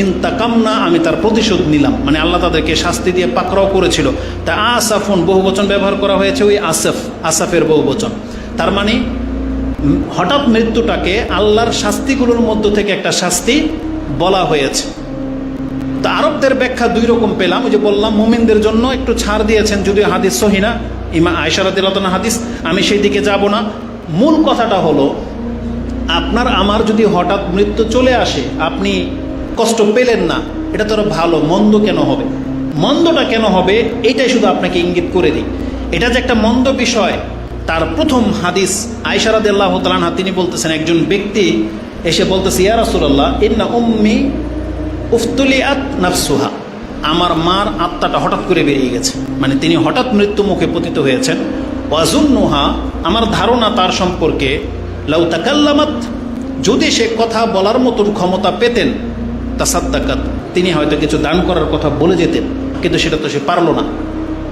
S1: ইন্তাকামনা, আমি তার প্রতিশোধ নিলাম। মানে আল্লাহ তাদেরকে শাস্তি দিয়ে পাকড়াও করেছিল। তা আসাফুন বহুবচন ব্যবহার করা হয়েছে, ওই আসফ, আসাফের বহুবচন। তার মানে হঠাৎ মৃত্যুটাকে আল্লাহর শাস্তিগুলোর মধ্য থেকে একটা শাস্তি বলা হয়েছে। তা আরবদের ব্যাখ্যা দুই রকম পেলাম। ওই যে বললাম মুমিনদের জন্য একটু ছাড় দিয়েছেন, যদিও হাদিস সহিহ না, আয়েশা রাদিয়াল্লাহু আনহা হাদিস, আমি সেই দিকে যাব না। মূল কথাটা হলো, আপনার আমার যদি হঠাৎ মৃত্যু চলে আসে, আপনি কষ্ট পেলেন না, এটা তো ভালো, মন্দ কেন হবে? মন্দটা কেন হবে এটাই শুধু আপনাকে ইঙ্গিত করে দিই। এটা যে একটা মন্দ বিষয়, তার প্রথম হাদিস আয়েশা রাদিয়াল্লাহু তাআলা আনহা, তিনি বলতেছেন, একজন ব্যক্তি এসে বলতেছে, ইয়া রাসূলুল্লাহ, ইন্না উম্মি উফতুলিয়াত নাফসুহা, আমার মার আত্মাটা হঠাৎ করে বেরিয়ে গেছে। মানে তিনি হঠাৎ মৃত্যু মুখে পতিত হয়েছেন। ওয়াজুন্নুহা, আমার ধারণা তার সম্পর্কে, লাউ তাকাল্লামাত, যদি সে কথা বলার মতন ক্ষমতা পেতেন, তাসাদ্দাকাত, তিনি হয়তো কিছু দান করার কথা বলে যেতেন, কিন্তু সেটা তো সে পারল না।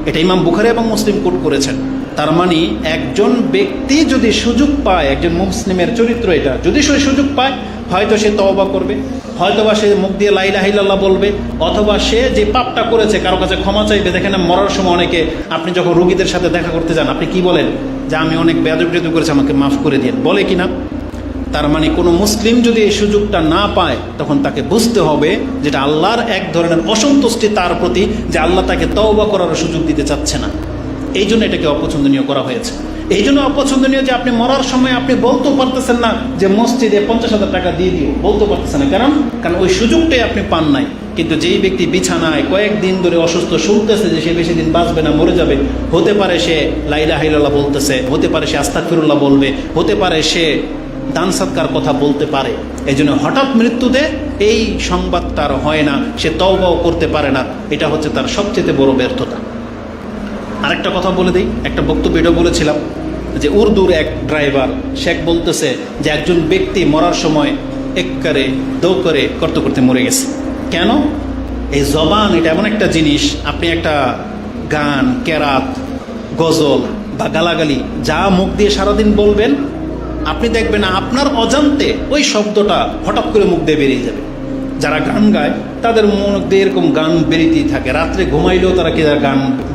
S1: এটা ইমাম বুখারী এবং মুসলিম কোট করেছেন। তার মানে একজন ব্যক্তি যদি সুযোগ পায়, একজন মুসলিমের চরিত্র এটা, যদি সে সুযোগ পায়, হয়তো সে তওবা করবে, হয়তোবা সে মুখ দিয়ে লা ইলাহা ইল্লাল্লাহ বলবে, অথবা সে যে পাপটা করেছে কারো কাছে ক্ষমা চাইবে। দেখেন মরার সময় অনেকে, আপনি যখন রোগীদের সাথে দেখা করতে যান, আপনি কি বলেন? যে আমি অনেক বেয়াদবি করেছি, আমাকে মাফ করে দিন, বলে কিনা? তার মানে কোনো মুসলিম যদি এই সুযোগটা না পায়, তখন তাকে বুঝতে হবে যেটা আল্লাহর এক ধরনের অসন্তুষ্টি তার প্রতি, যে আল্লাহ তাকে তওবা করার সুযোগ দিতে চাচ্ছে না। এই জন্য এটাকে অপছন্দনীয় করা হয়েছে। এই জন্য অপছন্দনীয় যে আপনি মরার সময় আপনি বলতেও পারতেছেন না যে মসজিদে 50,000 টাকা দিয়ে দিও, বলতে পারতেছেন না। কারণ ওই সুযোগটাই আপনি পান নাই। কিন্তু যেই ব্যক্তি বিছানায় কয়েকদিন ধরে অসুস্থ, শুনতেছে যে সে বেশি দিন বাঁচবে না, মরে যাবে, হতে পারে সে লা ইলাহা ইল্লাল্লাহ বলতেছে, হতে পারে সে আস্তাগফিরুল্লাহ বলবে, হতে পারে সে দান সদকার কথা বলতে পারে। এই জন্য হঠাৎ মৃত্যুতে এই সংবাদটার হয় না, সে তওবাও করতে পারে না, এটা হচ্ছে তার সবচেয়ে বড় ব্যর্থতা। আরেকটা কথা বলে দিই, একটা বক্তব্য এটা বলেছিলাম যে উর্দুর এক ড্রাইভার শেখ বলতেছে যে একজন ব্যক্তি মরার সময় এক করে দো করে করতে করতে মরে গেছে। কেন? এই জবান এটা এমন একটা জিনিস, আপনি একটা গান, কেরাত, গজল বা গালাগালি যা মুখ দিয়ে সারাদিন বলবেন, আপনি দেখবেন আপনার অজান্তে ওই শব্দটা হঠাৎ করে মুখ দিয়ে বেরিয়ে যাবে। যারা গান গায় তাদের মুখ দিয়ে এরকম গান বেরিয়েই থাকে, রাত্রে ঘুমাইলেও তারা কি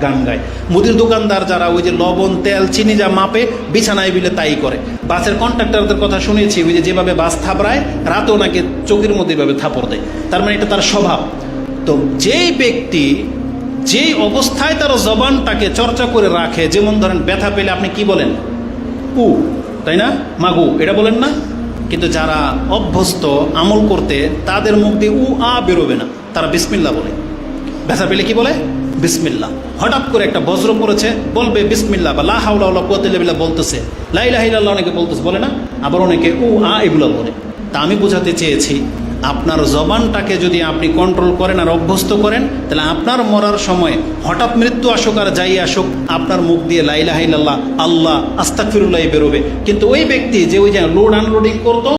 S1: গান গায়। মুদির দোকানদার যারা ওই যে লবণ, তেল, চিনি যা মাপে, বিছানায় বিলে তাই করে। বাসের কন্ট্রাক্টরদের কথা শুনেছি, ওই যে যেভাবে বাস থাপড়ায়, রাতেও নাকি চোখের মধ্যে এভাবে থাপড় দেয়। তার মানে এটা তার স্বভাব। তো যেই ব্যক্তি যেই অবস্থায় তার জবানটাকে চর্চা করে রাখে, যেমন ধরেন ব্যথা পেলে আপনি কি বলেন? উ, তাই না? মাগু, এটা বলেন না? কিন্তু যারা অভ্যস্ত আমল করতে, তাদের মুখ দিয়ে উ আ বেরোবে না, তারা বিসমিল্লাহ বলে। ব্যথা পেলে কি বলে? বিসমিল্লাহ। হঠাৎ করে একটা বজ্র পড়েছে, বলবে বিসমিল্লাহ, বা লা হাওলা ওয়ালা কুওয়াতা ইল্লা বিল্লাহ বলতেছে, লা ইলাহা ইল্লাল্লাহ অনেকে বলতেছে, বলে না? আবার অনেকে উ আ এগুলো বলে। তা আমি বোঝাতে চেয়েছি, আপনার জবানটাকে যদি আপনি কন্ট্রোল করেন আর অভ্যস্ত করেন, তাহলে আপনার মরার সময় হঠাৎ মৃত্যু আসুক আর যাই আসুক, আপনার মুখ দিয়ে লা ইলাহা ইল্লাল্লাহ, আল্লাহ, আস্তাগফিরুল্লাহ বেরোবে। কিন্তু ওই ব্যক্তি যে ওই যে লোড আনলোডিং করতো,